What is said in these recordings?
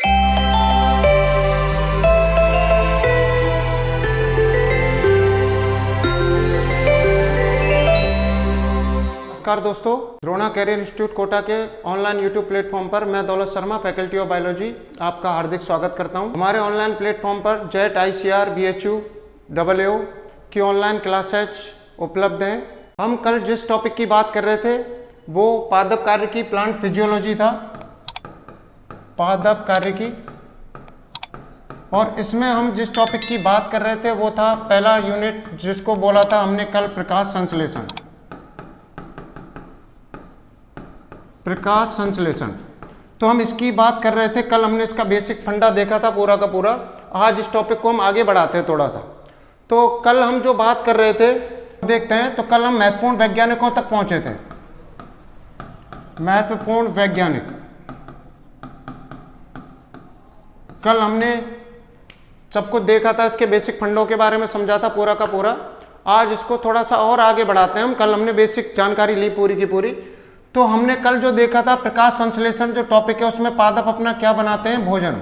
नमस्कार दोस्तों, Drona career institute Kota के ऑनलाइन यूट्यूब प्लेटफॉर्म पर मैं दौलत शर्मा, फैकल्टी ऑफ बायोलॉजी, आपका हार्दिक स्वागत करता हूं। हमारे ऑनलाइन प्लेटफॉर्म पर जेट, ICR, BHU, AAO की ऑनलाइन क्लासेज उपलब्ध हैं। हम कल जिस टॉपिक की बात कर रहे थे वो पादप कार्य की प्लांट फिजियोलॉजी था, पादप कार्य की। और इसमें हम जिस टॉपिक की बात कर रहे थे वो था पहला यूनिट, जिसको बोला था हमने कल प्रकाश संश्लेषण। प्रकाश संश्लेषण, तो हम इसकी बात कर रहे थे। कल हमने इसका बेसिक फंडा देखा था पूरा का पूरा। आज इस टॉपिक को हम आगे बढ़ाते हैं थोड़ा सा। तो कल हम जो बात कर रहे थे देखते हैं। तो कल हम महत्वपूर्ण वैज्ञानिकों तक पहुंचे थे। महत्वपूर्ण वैज्ञानिक, कल हमने सबको देखा था, इसके बेसिक फंडों के बारे में समझा था पूरा का पूरा। आज इसको थोड़ा सा और आगे बढ़ाते हैं हम। कल हमने बेसिक जानकारी ली पूरी की पूरी। तो हमने कल जो देखा था प्रकाश संश्लेषण जो टॉपिक है उसमें पादप अपना क्या बनाते हैं, भोजन।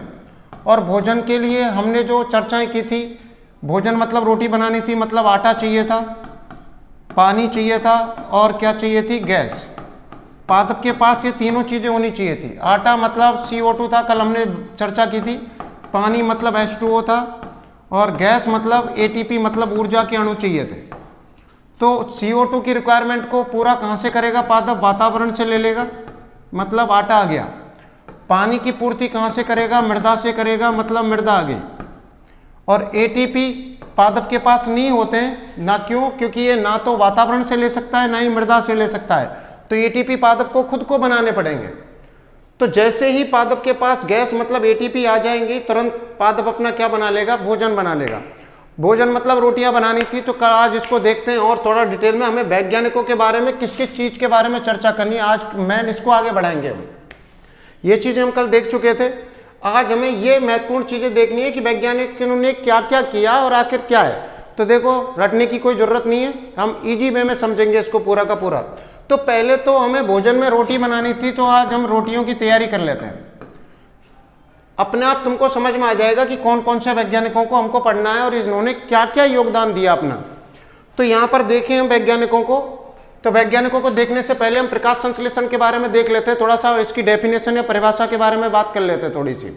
और भोजन के लिए हमने जो चर्चाएं की थी, भोजन मतलब रोटी बनानी थी, मतलब आटा चाहिए था, पानी चाहिए था और क्या चाहिए थी, गैस। पादप के पास ये तीनों चीज़ें होनी चाहिए थी। आटा मतलब CO2 था, कल हमने चर्चा की थी। पानी मतलब H2O था और गैस मतलब ATP मतलब ऊर्जा के अणु चाहिए थे। तो CO2 की रिक्वायरमेंट को पूरा कहाँ से करेगा पादप, वातावरण से ले लेगा, मतलब आटा आ गया। पानी की पूर्ति कहाँ से करेगा, मृदा से करेगा, मतलब मृदा आ गई। और ATP पादप के पास नहीं होते हैं ना, क्यों? क्योंकि ये ना तो वातावरण से ले सकता है ना ही मृदा से ले सकता है। तो ATP पादप को खुद को बनाने पड़ेंगे। तो जैसे ही पादप के पास गैस मतलब ATP आ जाएंगी, तुरंत पादप अपना क्या बना लेगा, भोजन बना लेगा। भोजन मतलब रोटियां बनानी थी। तो आज इसको देखते हैं और थोड़ा डिटेल में। हमें वैज्ञानिकों के बारे में किस किस चीज़ के बारे में चर्चा करनी है आज, मैं इसको आगे बढ़ाएंगे हम। ये चीज़ें हम कल देख चुके थे। आज हमें ये महत्वपूर्ण चीज़ें देखनी है कि वैज्ञानिकों ने क्या क्या किया और आखिर क्या है। तो देखो, रटने की कोई ज़रूरत नहीं है, हम ईजी वे में समझेंगे इसको पूरा का पूरा। तो पहले तो हमें भोजन में रोटी बनानी थी, तो आज हम रोटियों की तैयारी कर लेते हैं। अपने आप तुमको समझ में आ जाएगा कि कौन कौन से वैज्ञानिकों को हमको पढ़ना है और इन्होंने क्या क्या योगदान दिया अपना। तो यहाँ पर देखें हम वैज्ञानिकों को। तो वैज्ञानिकों को देखने से पहले हम प्रकाश संश्लेषण के बारे में देख लेते हैं थोड़ा सा। इसकी डेफिनेशन या परिभाषा के बारे में बात कर लेते हैं थोड़ी सी।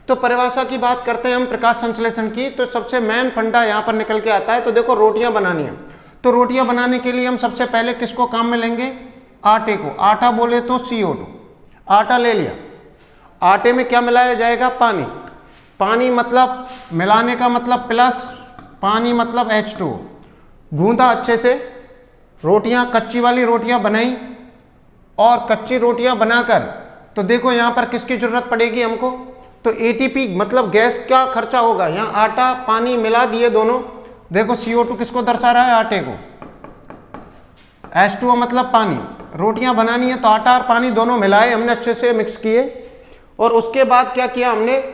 तो परिभाषा की बात करते हैं हम प्रकाश संश्लेषण की। तो सबसे मेन फंडा यहाँ पर निकल के आता है। तो देखो, रोटियाँ बनानी है। तो रोटियाँ बनाने के लिए हम सबसे पहले किसको काम में लेंगे, आटे को। आटा बोले तो CO2, आटा ले लिया। आटे में क्या मिलाया जाएगा, पानी। पानी मतलब मिलाने का मतलब प्लस, पानी मतलब H2। गूंदा अच्छे से, रोटियां कच्ची वाली रोटियां बनाई। और कच्ची रोटियां बनाकर तो देखो यहाँ पर किसकी जरूरत पड़ेगी हमको, तो ATP मतलब गैस का खर्चा होगा। यहाँ आटा पानी मिला दिए दोनों। देखो CO2 किसको दर्शा रहा है, आटे को। H2O मतलब पानी। रोटियां बनानी है तो आटा और पानी दोनों मिलाए हमने, अच्छे से मिक्स किए। और उसके बाद क्या किया हमने,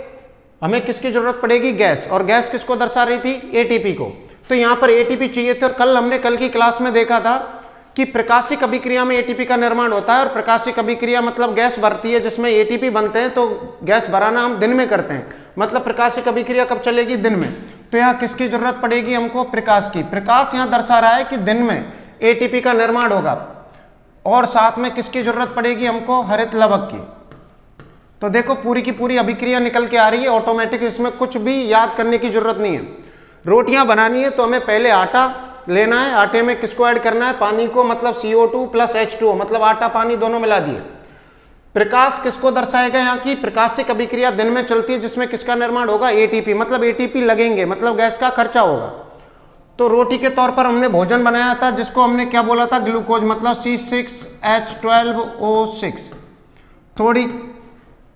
हमें किसकी जरूरत पड़ेगी, गैस। और गैस किसको दर्शा रही थी, ATP को। तो यहाँ पर ATP चाहिए थे। और कल की क्लास में देखा था कि प्रकाशिक अभिक्रिया में ATP का निर्माण होता है। और प्रकाशिक अभिक्रिया मतलब गैस भरती है जिसमें ATP बनते हैं। तो गैस भराना हम दिन में करते हैं, मतलब प्रकाशिक अभिक्रिया कब चलेगी, दिन में। तो यहाँ किसकी जरूरत पड़ेगी हमको, प्रकाश की। प्रकाश यहाँ दर्शा रहा है कि दिन में ATP का निर्माण होगा। और साथ में किसकी जरूरत पड़ेगी हमको, हरित लवक की। तो देखो, पूरी की पूरी अभिक्रिया निकल के आ रही है ऑटोमेटिक, इसमें कुछ भी याद करने की जरूरत नहीं है। रोटियां बनानी है तो हमें पहले आटा लेना है। आटे में किसको ऐड करना है, पानी को, मतलब CO2 प्लस H2O मतलब आटा पानी दोनों मिला दिए। प्रकाश किसको दर्शाएगा यहाँ की, प्रकाशिक अभिक्रिया दिन में चलती है जिसमें किसका निर्माण होगा, ATP मतलब ATP लगेंगे, मतलब गैस का खर्चा होगा। तो रोटी के तौर पर हमने भोजन बनाया था जिसको हमने क्या बोला था, ग्लूकोज मतलब C6H12O6। थोड़ी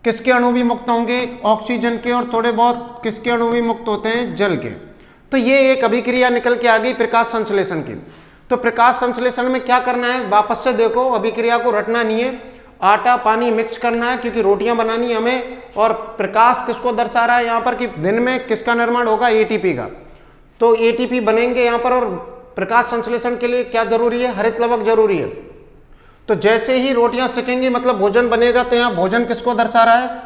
किसके अणु भी मुक्त होंगे, ऑक्सीजन के। और थोड़े बहुत किसके अणु भी मुक्त होते हैं, जल के। तो ये एक अभिक्रिया निकल के आ गई प्रकाश संश्लेषण की। तो प्रकाश संश्लेषण में क्या करना है, वापस से देखो, अभिक्रिया को रटना नहीं है, आटा पानी मिक्स करना है क्योंकि रोटियां बनानी है हमें। और प्रकाश किसको दर्शा रहा है यहाँ पर कि दिन में किसका निर्माण होगा, ATP का। तो ATP बनेंगे यहाँ पर। और प्रकाश संश्लेषण के लिए क्या जरूरी है, हरित लवक जरूरी है। तो जैसे ही रोटियां सिकेंगी मतलब भोजन बनेगा। तो यहाँ भोजन किसको दर्शा रहा है,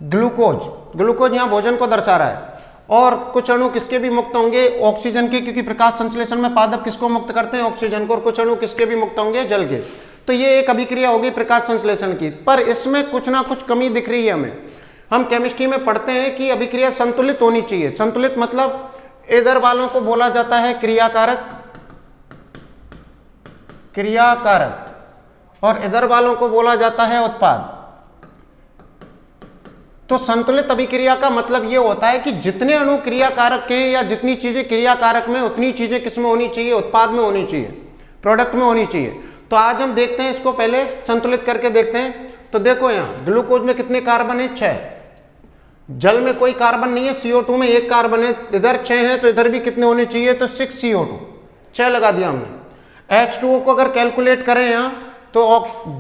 ग्लूकोज। ग्लूकोज यहाँ भोजन को दर्शा रहा है। और कुछ अणु किसके भी मुक्त होंगे, ऑक्सीजन के, क्योंकि प्रकाश संश्लेषण में पादप किसको मुक्त करते हैं, ऑक्सीजन को। और कुछ अणु किसके भी मुक्त होंगे, जल के। तो ये एक अभिक्रिया होगी प्रकाश संश्लेषण की, पर इसमें कुछ ना कुछ कमी दिख रही है हमें। हम केमिस्ट्री में पढ़ते हैं कि अभिक्रिया संतुलित होनी चाहिए। संतुलित मतलब इधर वालों को बोला जाता है क्रियाकारक, और इधर वालों को बोला जाता है उत्पाद। तो संतुलित अभिक्रिया का मतलब ये होता है कि जितने अणु क्रियाकारक के हैं या जितनी चीजें क्रियाकारक में, उतनी चीजें किसमें होनी चाहिए, उत्पाद में होनी चाहिए, प्रोडक्ट में होनी चाहिए। तो आज हम देखते हैं इसको, पहले संतुलित करके देखते हैं। तो देखो यहाँ ग्लूकोज में कितने कार्बन है, 6। जल में कोई कार्बन नहीं है, CO2 में 1 कार्बन है। इधर 6 है तो इधर भी कितने होने चाहिए, तो 6 CO2, 6 लगा दिया हमने। H2O को अगर कैलकुलेट करें यहाँ तो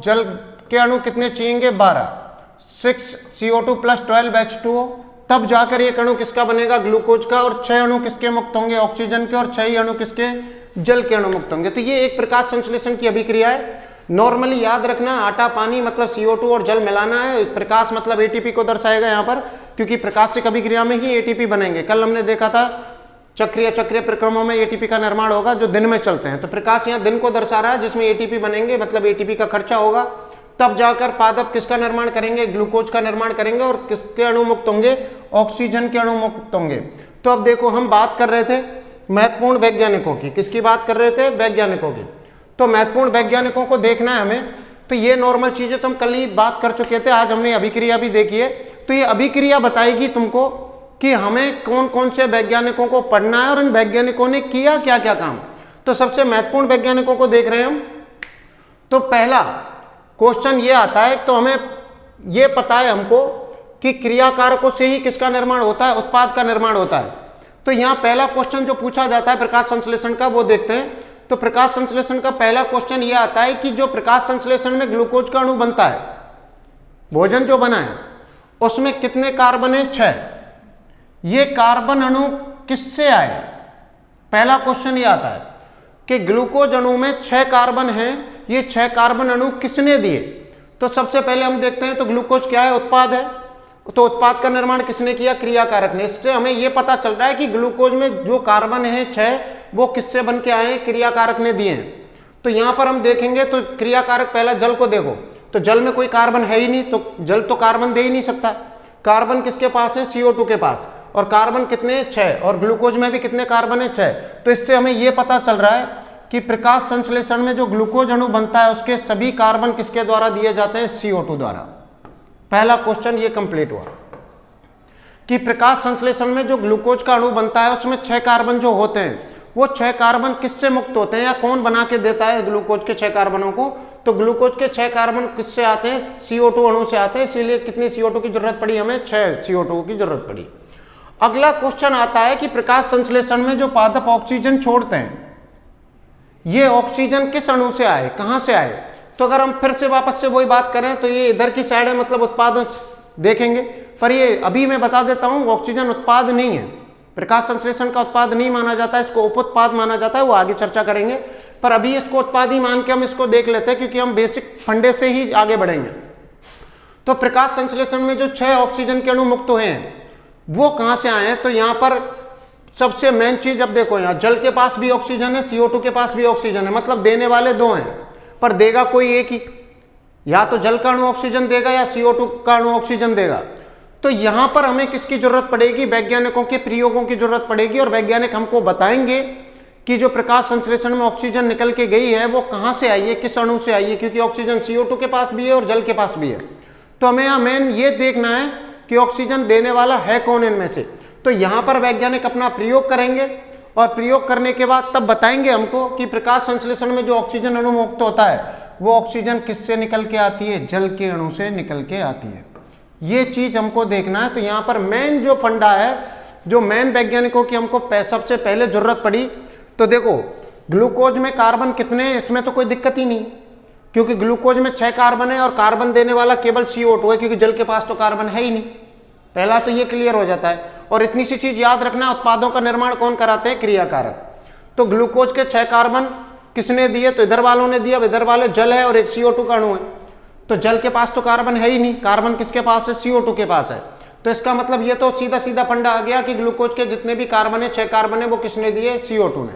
जल के अणु कितने चाहिए, 12। 6 CO2 + 12 H2O, तब जाकर एक अणु किसका बनेगा, ग्लूकोज का। और 6 अणु किसके मुक्त होंगे, ऑक्सीजन के। और 6 अणु किसके, जल के अणु मुक्त होंगे। तो ये एक प्रकाश संश्लेषण की अभिक्रिया है। नॉर्मली याद रखना, आटा पानी मतलब CO2 और जल मिलाना है। प्रकाश मतलब ATP को दर्शाएगा यहाँ पर, क्योंकि प्रकाशिक अभिक्रिया में ही ATP बनेंगे। कल हमने देखा था चक्रीय प्रक्रमों में ATP का निर्माण होगा जो दिन में चलते हैं। तो प्रकाश यहाँ दिन को दर्शा रहा है जिसमें ATP बनेंगे, मतलब ATP का खर्चा होगा। तब जाकर पादप किसका निर्माण करेंगे, ग्लूकोज का निर्माण करेंगे। और किसके अणु मुक्त होंगे, ऑक्सीजन के अणु मुक्त होंगे। तो अब देखो, हम बात कर रहे थे महत्वपूर्ण वैज्ञानिकों की। किसकी बात कर रहे थे, वैज्ञानिकों की। तो महत्वपूर्ण वैज्ञानिकों को देखना है हमें। तो ये नॉर्मल चीजें तो हम कल ही बात कर चुके थे, आज हमने अभिक्रिया भी देखी है। तो ये अभिक्रिया बताएगी तुमको कि हमें कौन कौन से वैज्ञानिकों को पढ़ना है और इन वैज्ञानिकों ने किया क्या क्या काम। तो सबसे महत्वपूर्ण वैज्ञानिकों को देख रहे हैं हम। तो पहला क्वेश्चन ये आता है, तो हमें ये पता है हमको कि क्रियाकारकों से ही किसका निर्माण होता है, उत्पाद का निर्माण होता है। तो यहाँ पहला क्वेश्चन जो पूछा जाता है प्रकाश संश्लेषण का, वो देखते हैं। तो प्रकाश संश्लेषण का पहला क्वेश्चन ये आता है कि जो प्रकाश संश्लेषण में ग्लूकोज का अणु बनता है, भोजन जो बना है, उसमें कितने कार्बन है, 6। ये कार्बन अणु किससे आए, पहला क्वेश्चन ये आता है कि ग्लूकोज अणु में 6 कार्बन है, ये 6 कार्बन अणु किसने दिए। तो सबसे पहले हम देखते हैं, तो ग्लूकोज क्या है, उत्पाद है। तो उत्पाद का निर्माण किसने किया, क्रियाकारक ने। इससे हमें यह पता चल रहा है कि ग्लूकोज में जो कार्बन है 6, वो किससे बन के आए हैं, क्रियाकारक ने दिए हैं। तो यहां पर हम देखेंगे तो क्रियाकारक, पहला जल को देखो, तो जल में कोई कार्बन है ही नहीं, तो जल तो कार्बन दे ही नहीं सकता। कार्बन किसके पास है, CO2 के पास। और कार्बन कितने, 6। और ग्लूकोज में भी कितने कार्बन है, 6। तो इससे हमें यह पता चल रहा है कि प्रकाश संश्लेषण में जो ग्लूकोज अणु बनता है उसके सभी कार्बन किसके द्वारा दिए जाते हैं, CO2 द्वारा। पहला क्वेश्चन ये कंप्लीट हुआ कि प्रकाश संश्लेषण में जो ग्लूकोज का अणु बनता है उसमें 6 कार्बन जो होते हैं, वो 6 कार्बन किससे मुक्त होते हैं, या कौन बना के देता है ग्लूकोज के 6 कार्बनों को। तो ग्लूकोज के 6 कार्बन किससे आते हैं, CO2 अणु से आते हैं। इसीलिए कितनी CO2 की जरूरत पड़ी हमें, 6 CO2 की जरूरत पड़ी। अगला क्वेश्चन आता है कि प्रकाश संश्लेषण में जो पादप ऑक्सीजन छोड़ते हैं, ये ऑक्सीजन किस अणु से आए, कहां से आए। तो अगर हम फिर से वापस से वही बात करें तो ये इधर की साइड है, मतलब उत्पाद देखेंगे। पर ये अभी मैं बता देता हूं, ऑक्सीजन उत्पाद नहीं है, प्रकाश संश्लेषण का उत्पाद नहीं माना जाता है, इसको उपउत्पाद माना जाता है, वो आगे चर्चा करेंगे। पर अभी इसको उत्पाद ही मान के हम इसको देख लेते हैं, क्योंकि हम बेसिक फंडे से ही आगे बढ़ेंगे। तो प्रकाश संश्लेषण में जो 6 ऑक्सीजन के अणु मुक्त हुए हैं वो कहां से आए हैं। तो यहां पर सबसे मेन चीज, अब देखो यहाँ जल के पास भी ऑक्सीजन है, CO2 के पास भी ऑक्सीजन है, मतलब देने वाले 2 हैं, पर देगा कोई एक ही। या तो जल का अणु ऑक्सीजन देगा या CO2 का अणु ऑक्सीजन देगा। तो यहां पर हमें किसकी जरूरत पड़ेगी, वैज्ञानिकों के प्रयोगों की जरूरत पड़ेगी। और वैज्ञानिक हमको बताएंगे कि जो प्रकाश संश्लेषण में ऑक्सीजन निकल के गई है वो कहां से आई है, किस अणु से आई है, क्योंकि ऑक्सीजन CO2 के पास भी है और जल के पास भी है। तो हमें यहाँ मेन ये देखना है कि ऑक्सीजन देने वाला है कौन इनमें से। तो यहां पर वैज्ञानिक अपना प्रयोग करेंगे और प्रयोग करने के बाद तब बताएंगे हमको कि प्रकाश संश्लेषण में जो ऑक्सीजन अणु मुक्त होता है वो ऑक्सीजन किससे निकल के आती है, जल के अणु से निकल के आती है। ये चीज हमको देखना है। तो यहाँ पर मेन जो फंडा है, जो मेन वैज्ञानिकों की हमको सबसे पहले जरूरत पड़ी, तो देखो ग्लूकोज में कार्बन कितने हैं, इसमें तो कोई दिक्कत ही नहीं, क्योंकि ग्लूकोज में 6 कार्बन है और कार्बन देने वाला केवल CO2 है, क्योंकि जल के पास तो कार्बन है ही नहीं। पहला तो ये क्लियर हो जाता है। और इतनी सी चीज याद रखना, उत्पादों का निर्माण कौन कराते हैं, क्रियाकारक। तो ग्लूकोज के 6 कार्बन किसने दिए, तो इधर वालों ने दिया, इधर वाले जल है और एक CO2 का अणु है। तो जल के पास तो कार्बन है ही नहीं, कार्बन किसके पास है, CO2 के पास है। तो इसका मतलब ये तो सीधा सीधा फंडा आ गया कि ग्लूकोज के जितने भी कार्बन है, 6 कार्बन है, वो किसने दिए? CO2 ने।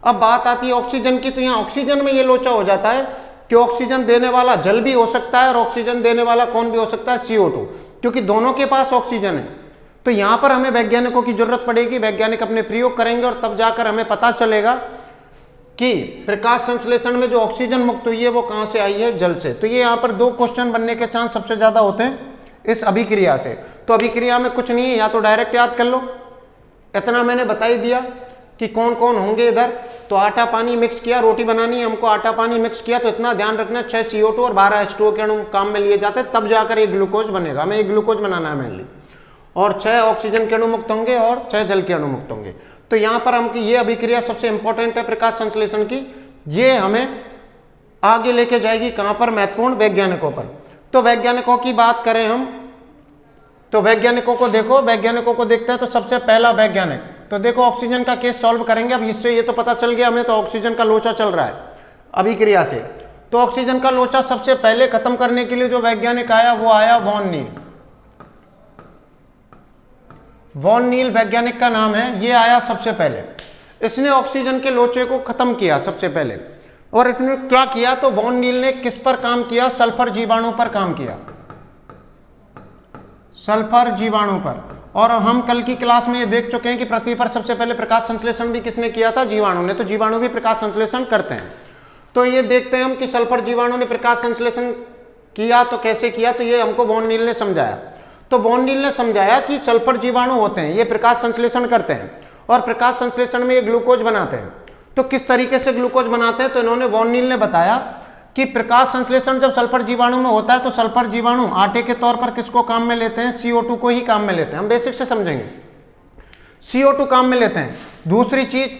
अब बात आती है ऑक्सीजन की, तो यहाँ ऑक्सीजन में ये लोचा हो जाता है कि ऑक्सीजन देने वाला जल भी हो सकता है और ऑक्सीजन देने वाला कौन भी हो सकता है? CO2, क्योंकि दोनों के पास ऑक्सीजन है। तो यहाँ पर हमें वैज्ञानिकों की जरूरत पड़ेगी, वैज्ञानिक अपने प्रयोग करेंगे और तब जाकर हमें पता चलेगा कि प्रकाश संश्लेषण में जो ऑक्सीजन मुक्त हुई है वो कहाँ से आई है? जल से। तो ये यहाँ पर 2 क्वेश्चन बनने के चांस सबसे ज्यादा होते हैं इस अभिक्रिया से। तो अभिक्रिया में कुछ नहीं है, या तो डायरेक्ट याद कर लो, इतना मैंने बता ही दिया कि कौन कौन होंगे इधर। तो आटा पानी मिक्स किया, रोटी बनानी है हमको, आटा पानी मिक्स किया, तो इतना ध्यान रखना 6 CO2 और 12 H2O के अणु काम में लिए जाते हैं, तब जाकर ये ग्लूकोज बनेगा। हमें ये ग्लूकोज बनाना है मेनली, और 6 ऑक्सीजन के अणु मुक्त होंगे और 6 जल के अणु मुक्त होंगे। तो यहाँ पर हम ये अभिक्रिया सबसे इंपॉर्टेंट है प्रकाश संश्लेषण की, ये हमें आगे लेके जाएगी कहाँ पर? महत्वपूर्ण वैज्ञानिकों पर। तो वैज्ञानिकों की बात करें हम, तो वैज्ञानिकों को देखो, वैज्ञानिकों को देखते हैं। तो सबसे पहला वैज्ञानिक, तो देखो ऑक्सीजन का केस सॉल्व करेंगे। अब इससे ये तो पता चल गया हमें, तो ऑक्सीजन का लोचा चल रहा है अभिक्रिया से। तो ऑक्सीजन का लोचा सबसे पहले खत्म करने के लिए जो वैज्ञानिक आया वो आया वॉन नील। वॉन नील वैज्ञानिक का नाम है, ये आया सबसे पहले। इसने ऑक्सीजन के लोचे को खत्म किया सबसे पहले। और इसने क्या किया? तो वॉन नील ने किस पर काम किया? सल्फर जीवाणु पर काम किया, सल्फर जीवाणु पर। और हम कल की क्लास में ये देख चुके हैं कि पृथ्वी पर सबसे पहले प्रकाश संश्लेषण भी किसने किया था? जीवाणु ने। तो जीवाणु भी प्रकाश संश्लेषण करते हैं। तो ये देखते हैं हम कि सल्फर जीवाणु ने प्रकाश संश्लेषण किया, तो कैसे किया? तो ये हमको वॉन नील ने समझाया। तो वॉन नील ने समझाया कि सल्फर जीवाणु होते हैं, ये प्रकाश संश्लेषण करते हैं और प्रकाश संश्लेषण में ये ग्लूकोज बनाते हैं। तो किस तरीके से ग्लूकोज बनाते हैं? तो इन्होंने, वॉन नील ने बताया कि प्रकाश संश्लेषण जब सल्फर जीवाणु में होता है तो सल्फर जीवाणु आटे के तौर पर किसको काम में लेते हैं? CO2 को ही काम में लेते हैं। हम बेसिक से समझेंगे, CO2 काम में लेते हैं। दूसरी चीज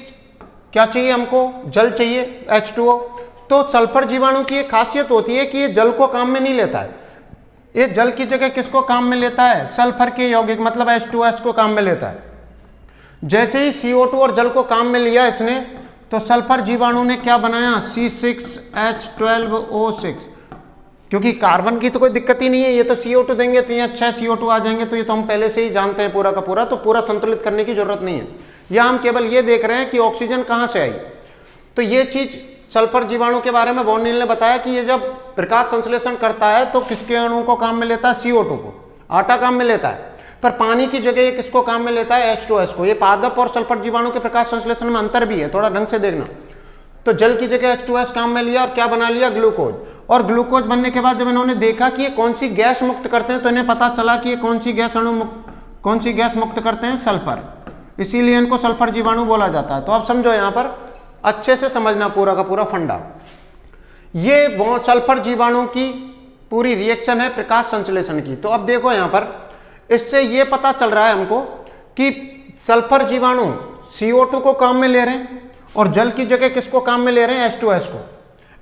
क्या चाहिए हमको? जल चाहिए, H2O। तो सल्फर जीवाणु की एक खासियत होती है कि ये जल को काम में नहीं लेता है, ये जल की जगह किसको काम में लेता है? सल्फर के यौगिक मतलब H2S को काम में लेता है। जैसे ही CO2 और जल को काम में लिया इसने, तो सल्फर जीवाणु ने क्या बनाया? C6H12O6। क्योंकि कार्बन की तो कोई दिक्कत ही नहीं है, ये तो CO2 देंगे तो यहाँ 6 CO2 आ जाएंगे, तो ये तो हम पहले से ही जानते हैं पूरा का पूरा, तो पूरा संतुलित करने की जरूरत नहीं है। या हम केवल ये देख रहे हैं कि ऑक्सीजन कहाँ से आई। तो ये चीज सल्फर जीवाणु के बारे में वॉन नील ने बताया कि ये जब प्रकाश संश्लेषण करता है तो किसके अणु को काम में लेता है? CO2 को। आटा काम में लेता है, पर पानी की जगह ये किसको काम में लेता है? H2S को। ये पादप और सल्फर जीवाणु के प्रकाश संश्लेषण में अंतर भी है, थोड़ा ढंग से देखना। तो जल की जगह H2S काम में लिया और क्या बना लिया? ग्लूकोज। और ग्लूकोज बनने के बाद जब इन्होंने देखा कि ये कौन सी गैस मुक्त करते हैं, तो इन्हें पता चला कि ये कौन सी गैस मुक्त करते हैं? सल्फर। इसीलिए इनको सल्फर जीवाणु बोला जाता है। तो अब समझो, यहाँ पर अच्छे से समझना पूरा का पूरा फंडा। ये सल्फर जीवाणु की पूरी रिएक्शन है प्रकाश संश्लेषण की। तो अब देखो यहाँ पर, इससे ये पता चल रहा है हमको कि सल्फर जीवाणु CO2 को काम में ले रहे हैं और जल की जगह किसको काम में ले रहे हैं? H2S को।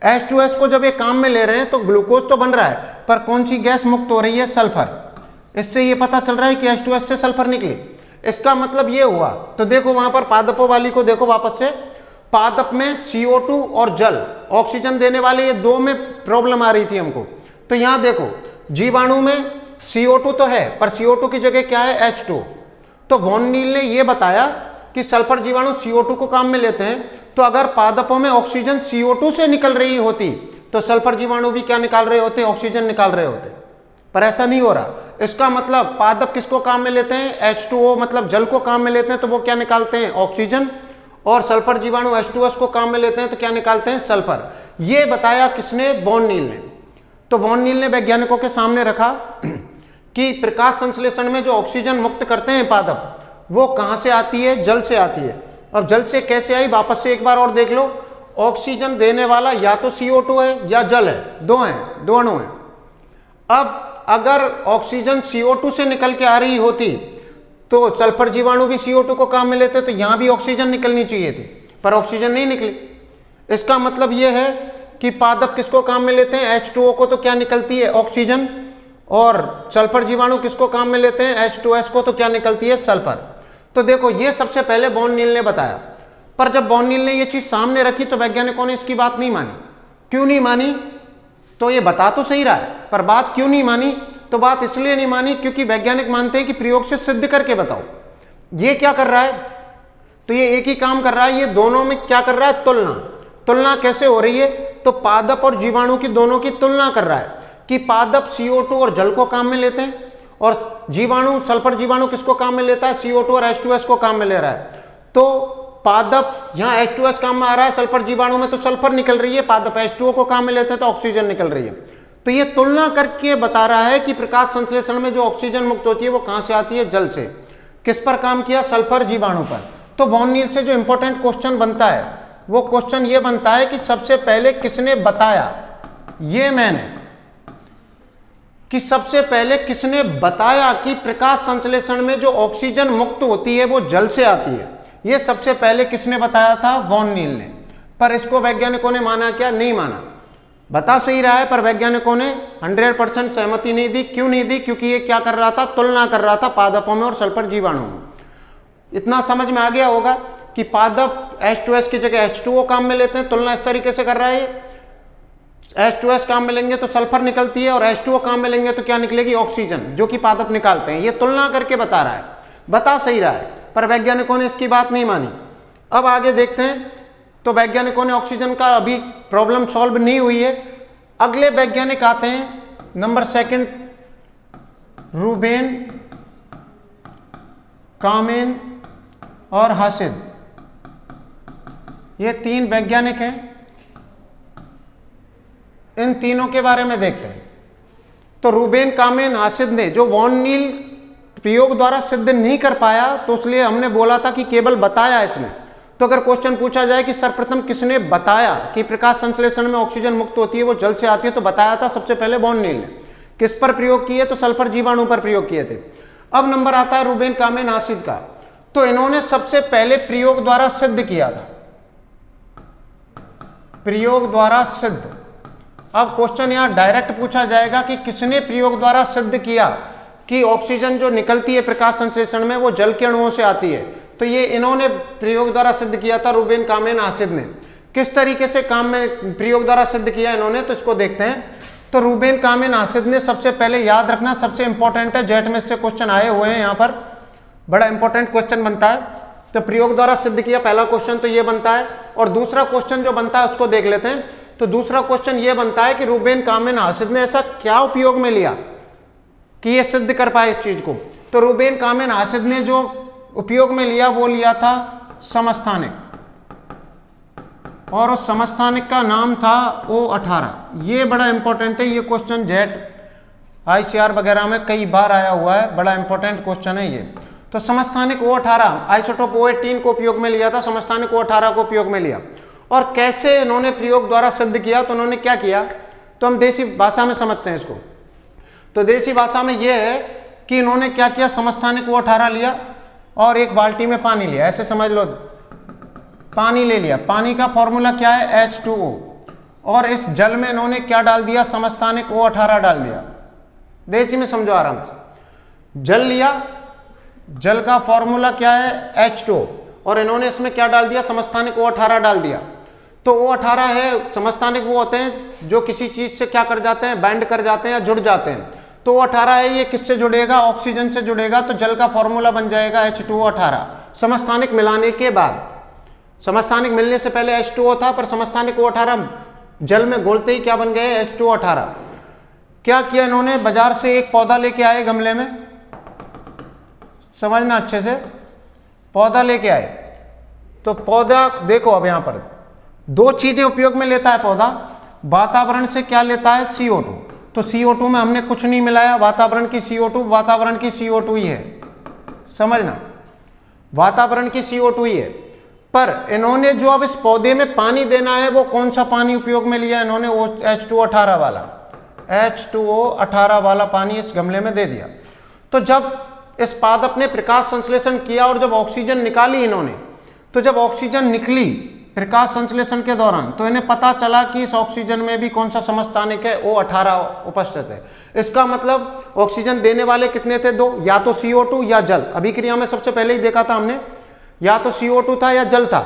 H2S को जब ये काम में ले रहे हैं तो ग्लूकोज तो बन रहा है, पर कौन सी गैस मुक्त हो रही है? सल्फर। इससे ये पता चल रहा है कि H2S से सल्फर निकली। इसका मतलब ये हुआ। तो देखो वहां पर पादपों वाली को देखो वापस से, पादप में CO2 और जल ऑक्सीजन देने वाले, ये 2 में प्रॉब्लम आ रही थी हमको। तो यहां देखो जीवाणु में CO2 तो है, पर CO2 की जगह क्या है? H2। तो वॉन नील ने यह बताया कि सल्फर जीवाणु CO2 को काम में लेते हैं, तो अगर पादपों में ऑक्सीजन CO2 से निकल रही होती तो सल्फर जीवाणु भी क्या निकाल रहे होते? ऑक्सीजन निकाल रहे होते। पर ऐसा नहीं हो रहा। इसका मतलब पादप किसको काम में लेते हैं? H2O मतलब जल को काम में लेते हैं, तो वो क्या निकालते हैं? ऑक्सीजन। और सल्फर जीवाणु H2S को काम में लेते हैं, तो क्या निकालते हैं? सल्फर। ये बताया किसने? वॉन नील ने। तो वॉन नील ने वैज्ञानिकों के सामने रखा कि प्रकाश संश्लेषण में जो ऑक्सीजन मुक्त करते हैं पादप, वो कहां से आती है? जल से आती है। अब जल से कैसे आई? वापस से एक बार और देख लो। ऑक्सीजन देने वाला या तो CO2 है या जल है, 2 हैं, 2 अणु हैं। अब अगर ऑक्सीजन CO2 से निकल के आ रही होती तो सल्फर जीवाणु भी CO2 को काम में लेते, तो यहां भी ऑक्सीजन निकलनी चाहिए थी, पर ऑक्सीजन नहीं निकली। इसका मतलब यह है कि पादप किसको काम में लेते हैं? H2O को। तो क्या निकलती है? ऑक्सीजन। और सल्फर जीवाणु किसको काम में लेते हैं? H2S को। तो क्या निकलती है? सल्फर। तो देखो ये सबसे पहले वॉन नील ने बताया, पर जब वॉन नील ने ये चीज सामने रखी तो वैज्ञानिकों ने इसकी बात नहीं मानी। क्यों नहीं मानी? तो ये बता तो सही रहा है, पर बात क्यों नहीं मानी? तो बात इसलिए नहीं मानी क्योंकि वैज्ञानिक मानते हैं कि प्रयोग से सिद्ध करके बताओ। ये क्या कर रहा है, तो ये एक ही काम कर रहा है, ये दोनों में क्या कर रहा है, तुलना। तुलना कैसे हो रही है, तो पादप और जीवाणु की दोनों की तुलना कर रहा है कि पादप CO2 और जल को काम में लेते हैं और जीवाणु, सल्फर जीवाणु किसको काम में लेता है, CO2 और H2S को काम में ले रहा है। तो पादप यहाँ H2S काम में आ रहा है, सल्फर जीवाणु में तो सल्फर निकल रही है, पादप H2O को काम में लेते हैं तो ऑक्सीजन निकल रही है। तो ये तुलना करके बता रहा है कि प्रकाश संश्लेषण में जो ऑक्सीजन मुक्त होती है वो कहां से आती है, जल से। किस पर काम किया, सल्फर जीवाणु पर। तो वॉन नील से जो इंपॉर्टेंट क्वेश्चन बनता है वो क्वेश्चन ये बनता है कि सबसे पहले किसने बताया, ये मैंने, कि सबसे पहले किसने बताया कि प्रकाश संश्लेषण में जो ऑक्सीजन मुक्त होती है वो जल से आती है। ये सबसे पहले किसने बताया था, वॉन नील ने। पर इसको वैज्ञानिकों ने माना क्या, नहीं माना। बता सही रहा है पर वैज्ञानिकों ने 100% सहमति नहीं दी। क्यों नहीं दी, क्योंकि ये क्या कर रहा था, तुलना कर रहा था पादपों में और सल्फर जीवाणु में। इतना समझ में आ गया होगा कि पादप H2S की जगह H2O काम में लेते हैं, तुलना इस तरीके से कर रहा है। H2S काम में लेंगे तो सल्फर निकलती है और H2O काम में लेंगे तो क्या निकलेगी, ऑक्सीजन, जो कि पादप निकालते हैं। ये तुलना करके बता रहा है, बता सही रहा है, पर वैज्ञानिकों ने इसकी बात नहीं मानी। अब आगे देखते हैं। तो वैज्ञानिकों ने ऑक्सीजन का अभी प्रॉब्लम सॉल्व नहीं हुई है। अगले वैज्ञानिक आते हैं नंबर 2, रूबेन, कामेन और हासिद। ये 3 वैज्ञानिक हैं। इन तीनों के बारे में देखते हैं। तो रूबेन, कामेन, हासिद ने जो वॉन नील प्रयोग द्वारा सिद्ध नहीं कर पाया, तो इसलिए हमने बोला था कि केवल बताया इसने। तो अगर क्वेश्चन पूछा जाए कि सर्वप्रथम किसने बताया कि प्रकाश संश्लेषण में ऑक्सीजन मुक्त होती है वो जल से आती है, तो बताया था सबसे पहले वॉन नील ने। किस पर प्रयोग किए, तो सल्फर जीवाणु पर प्रयोग किए थे। अब नंबर आता है रूबेन, कामेन, हासिद का। तो इन्होंने सबसे पहले प्रयोग द्वारा सिद्ध किया था, प्रयोग द्वारा सिद्ध। अब क्वेश्चन यहां डायरेक्ट पूछा जाएगा कि किसने प्रयोग द्वारा सिद्ध किया कि ऑक्सीजन जो निकलती है प्रकाश संश्लेषण में वो जल के अणुओं से आती है। तो ये इन्होंने प्रयोग द्वारा सिद्ध किया था, रूबेन, कामेन, हासिद ने। किस तरीके से काम में प्रयोग द्वारा सिद्ध किया इन्होंने, तो इसको देखते हैं। तो रूबेन, कामेन, हासिद ने सबसे पहले, याद रखना सबसे इंपॉर्टेंट है, जेट में से क्वेश्चन आए हुए हैं, यहाँ पर बड़ा इंपॉर्टेंट क्वेश्चन बनता है। तो प्रयोग द्वारा सिद्ध किया, पहला क्वेश्चन तो ये बनता है। और दूसरा क्वेश्चन जो बनता है उसको देख लेते हैं। तो दूसरा क्वेश्चन ये बनता है कि रूबेन, कामेन, हासिद ने ऐसा क्या उपयोग में लिया कि ये सिद्ध कर पाए इस चीज को। तो रूबेन, कामेन, हासिद ने जो उपयोग में लिया वो लिया था समस्थानिक, और उस समस्थानिक का नाम था O18। ये बड़ा इंपॉर्टेंट है, ये क्वेश्चन जेट, ICR वगैरह में कई बार आया हुआ है, बड़ा इंपॉर्टेंट क्वेश्चन है ये। तो समस्थानिक O18, आइसोटोप O18 को उपयोग में लिया था, समस्थानिक O18 को उपयोग में लिया। और कैसे इन्होंने प्रयोग द्वारा सिद्ध किया, तो उन्होंने क्या किया, तो हम देसी भाषा में समझते हैं इसको। तो देसी भाषा में यह है कि इन्होंने क्या किया, समस्थानिक O18 लिया और एक बाल्टी में पानी लिया, ऐसे समझ लो, पानी ले लिया। पानी का फॉर्मूला क्या है, H2O, और इस जल में इन्होंने क्या डाल दिया, समस्थानिक O18 डाल दिया। देसी में समझो आराम से। जल लिया, जल का फॉर्मूला क्या है, H2O, और इन्होंने इसमें क्या डाल दिया, समस्थानिक O18 डाल दिया। तो O18 है, समस्थानिक वो होते हैं जो किसी चीज से क्या कर जाते हैं, बाइंड कर जाते हैं या जुड़ जाते हैं। तो O18 है, ये किससे जुड़ेगा, ऑक्सीजन से जुड़ेगा। तो जल का फॉर्मूला बन जाएगा H2O18। समस्थानिक मिलाने के बाद, समस्थानिक मिलने से पहले H2O था, पर समस्थानिक O18 जल में घोलते ही क्या बन गए, H2O18। क्या किया इन्होंने, बाजार से एक पौधा लेके आए गमले में, समझना अच्छे से, पौधा लेके आए। तो पौधा देखो, अब यहां पर 2 चीजें उपयोग में लेता है पौधा। वातावरण से क्या लेता है, CO2। तो CO2 में हमने कुछ नहीं मिलाया, वातावरण की CO2, वातावरण की CO2 ही है, समझना, वातावरण की CO2 ही है। पर इन्होंने जो अब इस पौधे में पानी देना है वो कौन सा पानी उपयोग में लिया इन्होंने, H2O18 वाला, H2O18 वाला पानी इस गमले में दे दिया। तो जब इस पादप ने प्रकाश संश्लेषण किया और जब ऑक्सीजन निकाली इन्होंने, तो जब ऑक्सीजन निकली प्रकाश संश्लेषण के दौरान, तो इन्हें पता चला कि इस ऑक्सीजन में भी कौन सा समस्थानिक है, O18 उपस्थित है। इसका मतलब ऑक्सीजन देने वाले कितने थे, 2, या तो CO2 या जल। अभिक्रिया में सबसे पहले ही देखा था हमने, या तो CO2 था या जल था।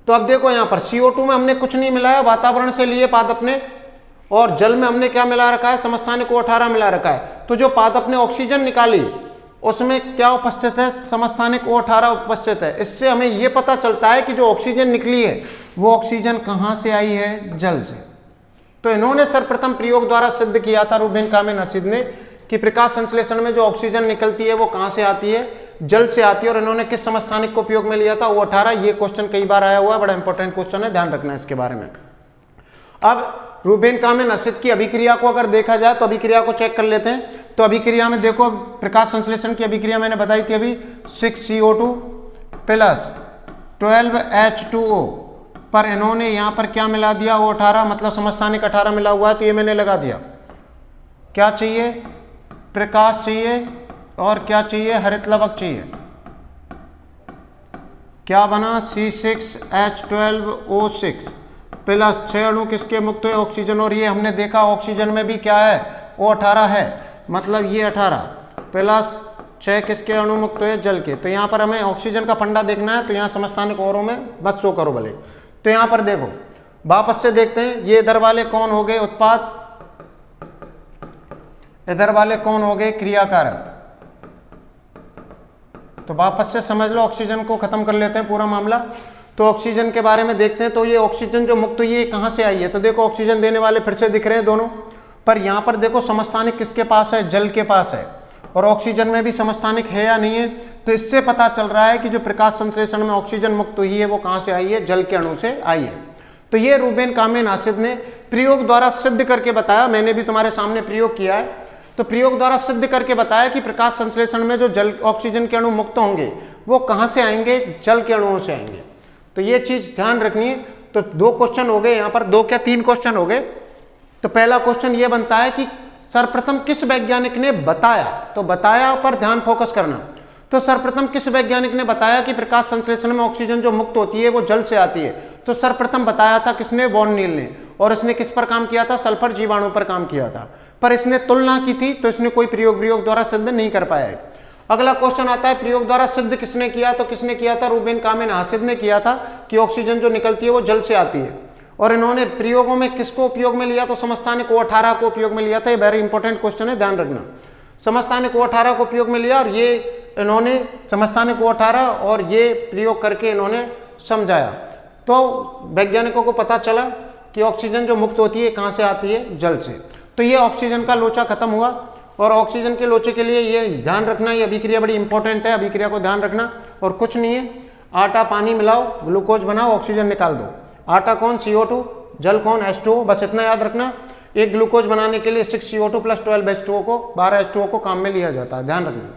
तो अब देखो यहाँ पर CO2 में हमने कुछ नहीं मिलाया, वातावरण से लिए पादप ने, और जल में हमने क्या मिला रखा है, समस्थानिक O18 मिला रखा है। तो जो पादप ने ऑक्सीजन निकाली उसमें क्या उपस्थित है, समस्थानिक O18 उपस्थित है। इससे हमें यह पता चलता है कि जो ऑक्सीजन निकली है वो ऑक्सीजन कहाँ से आई है, जल से। तो इन्होंने सर्वप्रथम प्रयोग द्वारा सिद्ध किया था रूबेन कामिन असिद ने कि प्रकाश संश्लेषण में जो ऑक्सीजन निकलती है वो कहाँ से आती है, जल से आती है। और इन्होंने किस समस्थानिक को उपयोग में लिया था, O18। ये क्वेश्चन कई बार आया हुआ है, बड़ा इंपॉर्टेंट क्वेश्चन है, ध्यान रखना है इसके बारे में। अब रूबेन कामिन असिड की अभिक्रिया को अगर देखा जाए तो अभिक्रिया को चेक कर लेते हैं। तो अभिक्रिया में देखो, प्रकाश संश्लेषण की अभिक्रिया मैंने बताई थी अभी, 6CO2 प्लस 12H2O पर इन्होंने यहाँ पर क्या मिला दिया, O18, मतलब समस्थानिक 18 मिला हुआ है। तो ये मैंने लगा दिया। क्या चाहिए, प्रकाश चाहिए और क्या चाहिए, हरित लवक चाहिए। क्या बना, C6H12O6 प्लस 6 अणु किसके मुक्त हुए, ऑक्सीजन। और ये हमने देखा ऑक्सीजन में भी क्या है, O18 है, मतलब ये 18 प्लस 6 किसके अणु मुक्त हुए, जल के। तो यहाँ पर हमें ऑक्सीजन का फंडा देखना है, तो यहाँ समस्थानिक औरों में मत शो करो भले। तो यहाँ पर देखो, वापस से देखते हैं, ये इधर वाले कौन हो गए उत्पाद, इधर वाले कौन हो गए क्रियाकारक। तो वापस से समझ लो, ऑक्सीजन को खत्म कर लेते हैं पूरा मामला। तो ऑक्सीजन के बारे में देखते हैं। तो ये ऑक्सीजन जो मुक्त हुई है कहाँ से आई है, तो देखो ऑक्सीजन देने वाले फिर से दिख रहे हैं दोनों, पर यहाँ पर देखो समस्थानिक किसके पास है, जल के पास है। और ऑक्सीजन में भी समस्थानिक है या नहीं है। तो इससे पता चल रहा है कि जो प्रकाश संश्लेषण में ऑक्सीजन मुक्त हुई है वो कहाँ से आई है, जल के अणु से आई है। तो ये रूबेन कामिन असिड ने प्रयोग द्वारा सिद्ध करके बताया, मैंने भी तुम्हारे सामने प्रयोग किया है। तो प्रयोग द्वारा सिद्ध करके बताया कि प्रकाश संश्लेषण में जो जल ऑक्सीजन के अणु मुक्त होंगे वो कहाँ से आएंगे, जल के अणुओं से आएंगे। तो ये चीज ध्यान रखनी है। तो 2 क्वेश्चन हो गए यहाँ पर, 2 क्या 3 क्वेश्चन हो गए। तो पहला क्वेश्चन ये बनता है कि सर्वप्रथम किस वैज्ञानिक ने बताया, तो बताया पर ध्यान फोकस करना। तो सर्वप्रथम किस वैज्ञानिक ने बताया कि प्रकाश संश्लेषण में ऑक्सीजन जो मुक्त होती है वो जल से आती है। तो सर्वप्रथम बताया था किसने, वॉन नील ने। और इसने किस पर काम किया था, सल्फर जीवाणु पर काम किया था। पर इसने तुलना की थी, तो इसने कोई प्रयोग द्वारा सिद्ध नहीं कर पाया है। अगला क्वेश्चन आता है, प्रयोग द्वारा सिद्ध किसने किया, तो किसने किया था, रूबेन कामिन असिड ने किया था कि ऑक्सीजन जो निकलती है वो जल से आती है। और इन्होंने प्रयोगों में किसको उपयोग में लिया, तो समस्थानिक O18 को उपयोग में लिया था। ये वेरी इंपॉर्टेंट क्वेश्चन है, ध्यान रखना। समस्थानिक O18 को उपयोग में लिया और ये इन्होंने समस्थानिक O18 और ये प्रयोग करके इन्होंने समझाया। तो वैज्ञानिकों को पता चला कि ऑक्सीजन जो मुक्त होती है कहाँ से आती है, जल से। तो ये ऑक्सीजन का लोचा खत्म हुआ। और ऑक्सीजन के लोचे के लिए ये ध्यान रखना, ये अभिक्रिया बड़ी इंपॉर्टेंट है, अभिक्रिया को ध्यान रखना। और कुछ नहीं है, आटा पानी मिलाओ, ग्लूकोज बनाओ, ऑक्सीजन निकाल दो। आटा कौन, CO2, जल कौन, H2O। बस इतना याद रखना। एक ग्लूकोज बनाने के लिए 6CO2 प्लस 12H2O को 12H2O को काम में लिया जाता है, ध्यान रखना।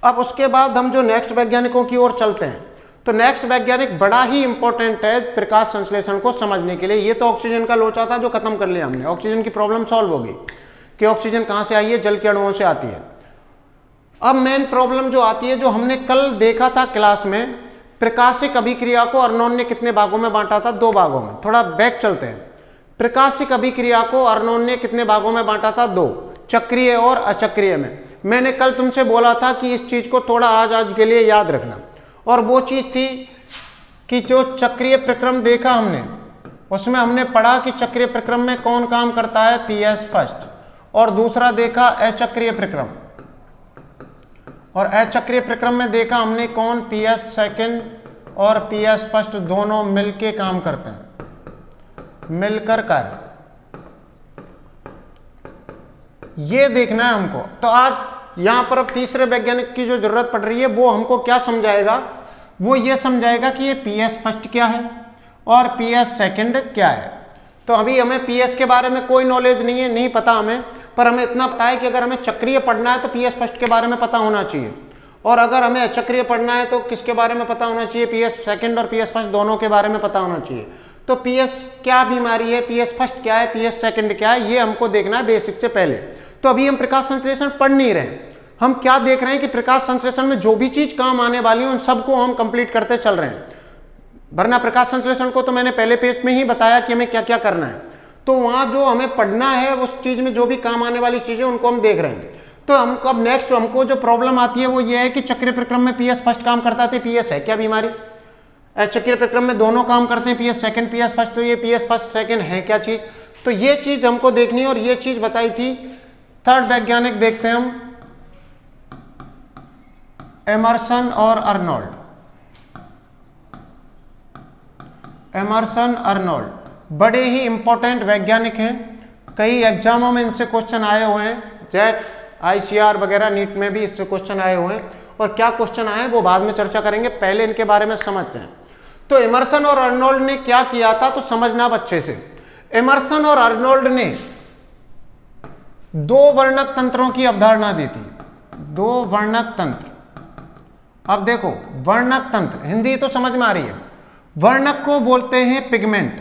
अब उसके बाद हम जो नेक्स्ट वैज्ञानिकों की ओर चलते हैं। तो नेक्स्ट वैज्ञानिक बड़ा ही इंपॉर्टेंट है प्रकाश संश्लेषण को समझने के लिए। ये तो ऑक्सीजन का लोचा था जो खत्म कर लिया हमने, ऑक्सीजन की प्रॉब्लम सॉल्व होगी कि ऑक्सीजन कहाँ से आई है, जल के अणुओं से आती है। अब मेन प्रॉब्लम जो आती है, जो हमने कल देखा था क्लास में, प्रकाशिक अभिक्रिया को अर्नोन ने कितने भागों में बांटा था, 2 भागों में। थोड़ा बैक चलते हैं। प्रकाशिक अभिक्रिया को अर्नोन ने कितने भागों में बांटा था, 2, चक्रीय और अचक्रीय में। मैंने कल तुमसे बोला था कि इस चीज को थोड़ा आज के लिए याद रखना। और वो चीज थी कि जो चक्रीय प्रक्रम देखा हमने, उसमें हमने पढ़ा कि चक्रीय प्रक्रम में कौन काम करता है, PS फर्स्ट। और दूसरा देखा अचक्रीय प्रक्रम, और अचक्रीय प्रक्रम में देखा हमने कौन, PS सेकंड और PS फर्स्ट दोनों मिलके काम करते हैं, मिलकर कार्य। ये देखना है हमको। तो आज यहां पर अब तीसरे वैज्ञानिक की जो जरूरत पड़ रही है, वो हमको क्या समझाएगा, वो ये समझाएगा कि ये PS फर्स्ट क्या है और PS सेकंड क्या है। तो अभी हमें PS के बारे में कोई नॉलेज नहीं है, नहीं पता हमें, पर हमें इतना पता है कि अगर हमें चक्रीय पढ़ना है तो PS फर्स्ट के बारे में पता होना चाहिए। और अगर हमें अचक्रीय पढ़ना है तो किसके बारे में पता होना चाहिए, PS सेकंड और PS फर्स्ट दोनों के बारे में पता होना चाहिए। तो PS क्या बीमारी है, PS फर्स्ट क्या है, PS सेकंड क्या है, ये हमको देखना है बेसिक से पहले। तो अभी हम प्रकाश संश्लेषण पढ़ नहीं रहे हैं, हम क्या देख रहे हैं कि प्रकाश संश्लेषण में जो भी चीज काम आने वाली है उन सबको हम कंप्लीट करते चल रहे हैं। वरना प्रकाश संश्लेषण को तो मैंने पहले पेज में ही बताया कि हमें क्या क्या करना है। तो वहां जो हमें पढ़ना है उस चीज में जो भी काम आने वाली चीजें उनको हम देख रहे हैं। तो हमको अब नेक्स्ट हमको जो प्रॉब्लम आती है वो ये है कि चक्रीय प्रक्रम में PS फर्स्ट काम करता है, PS है क्या बीमारी, चक्रीय प्रक्रम में दोनों काम करते हैं, PS सेकंड PS फर्स्ट, तो ये PS फर्स्ट सेकंड है क्या चीज। तो ये चीज हमको देखनी है और ये चीज बताई थी। थर्ड वैज्ञानिक देखते हैं हम, एमर्सन और अर्नोल्ड। एमर्सन अर्नोल्ड बड़े ही इंपॉर्टेंट वैज्ञानिक हैं, कई एग्जामों में इनसे क्वेश्चन आए हुए हैं, जेट, ICR वगैरह, नीट में भी इससे क्वेश्चन आए हुए हैं, और क्या क्वेश्चन आए वो बाद में चर्चा करेंगे, पहले इनके बारे में समझते हैं। तो एमर्सन और अर्नोल्ड ने क्या किया था तो समझना अब अच्छे से। एमर्सन और अर्नोल्ड ने दो वर्णक तंत्रों की अवधारणा दी थी, दो वर्णक तंत्र। अब देखो, वर्णक तंत्र हिंदी तो समझ में आ रही है। वर्णक को बोलते हैं पिगमेंट,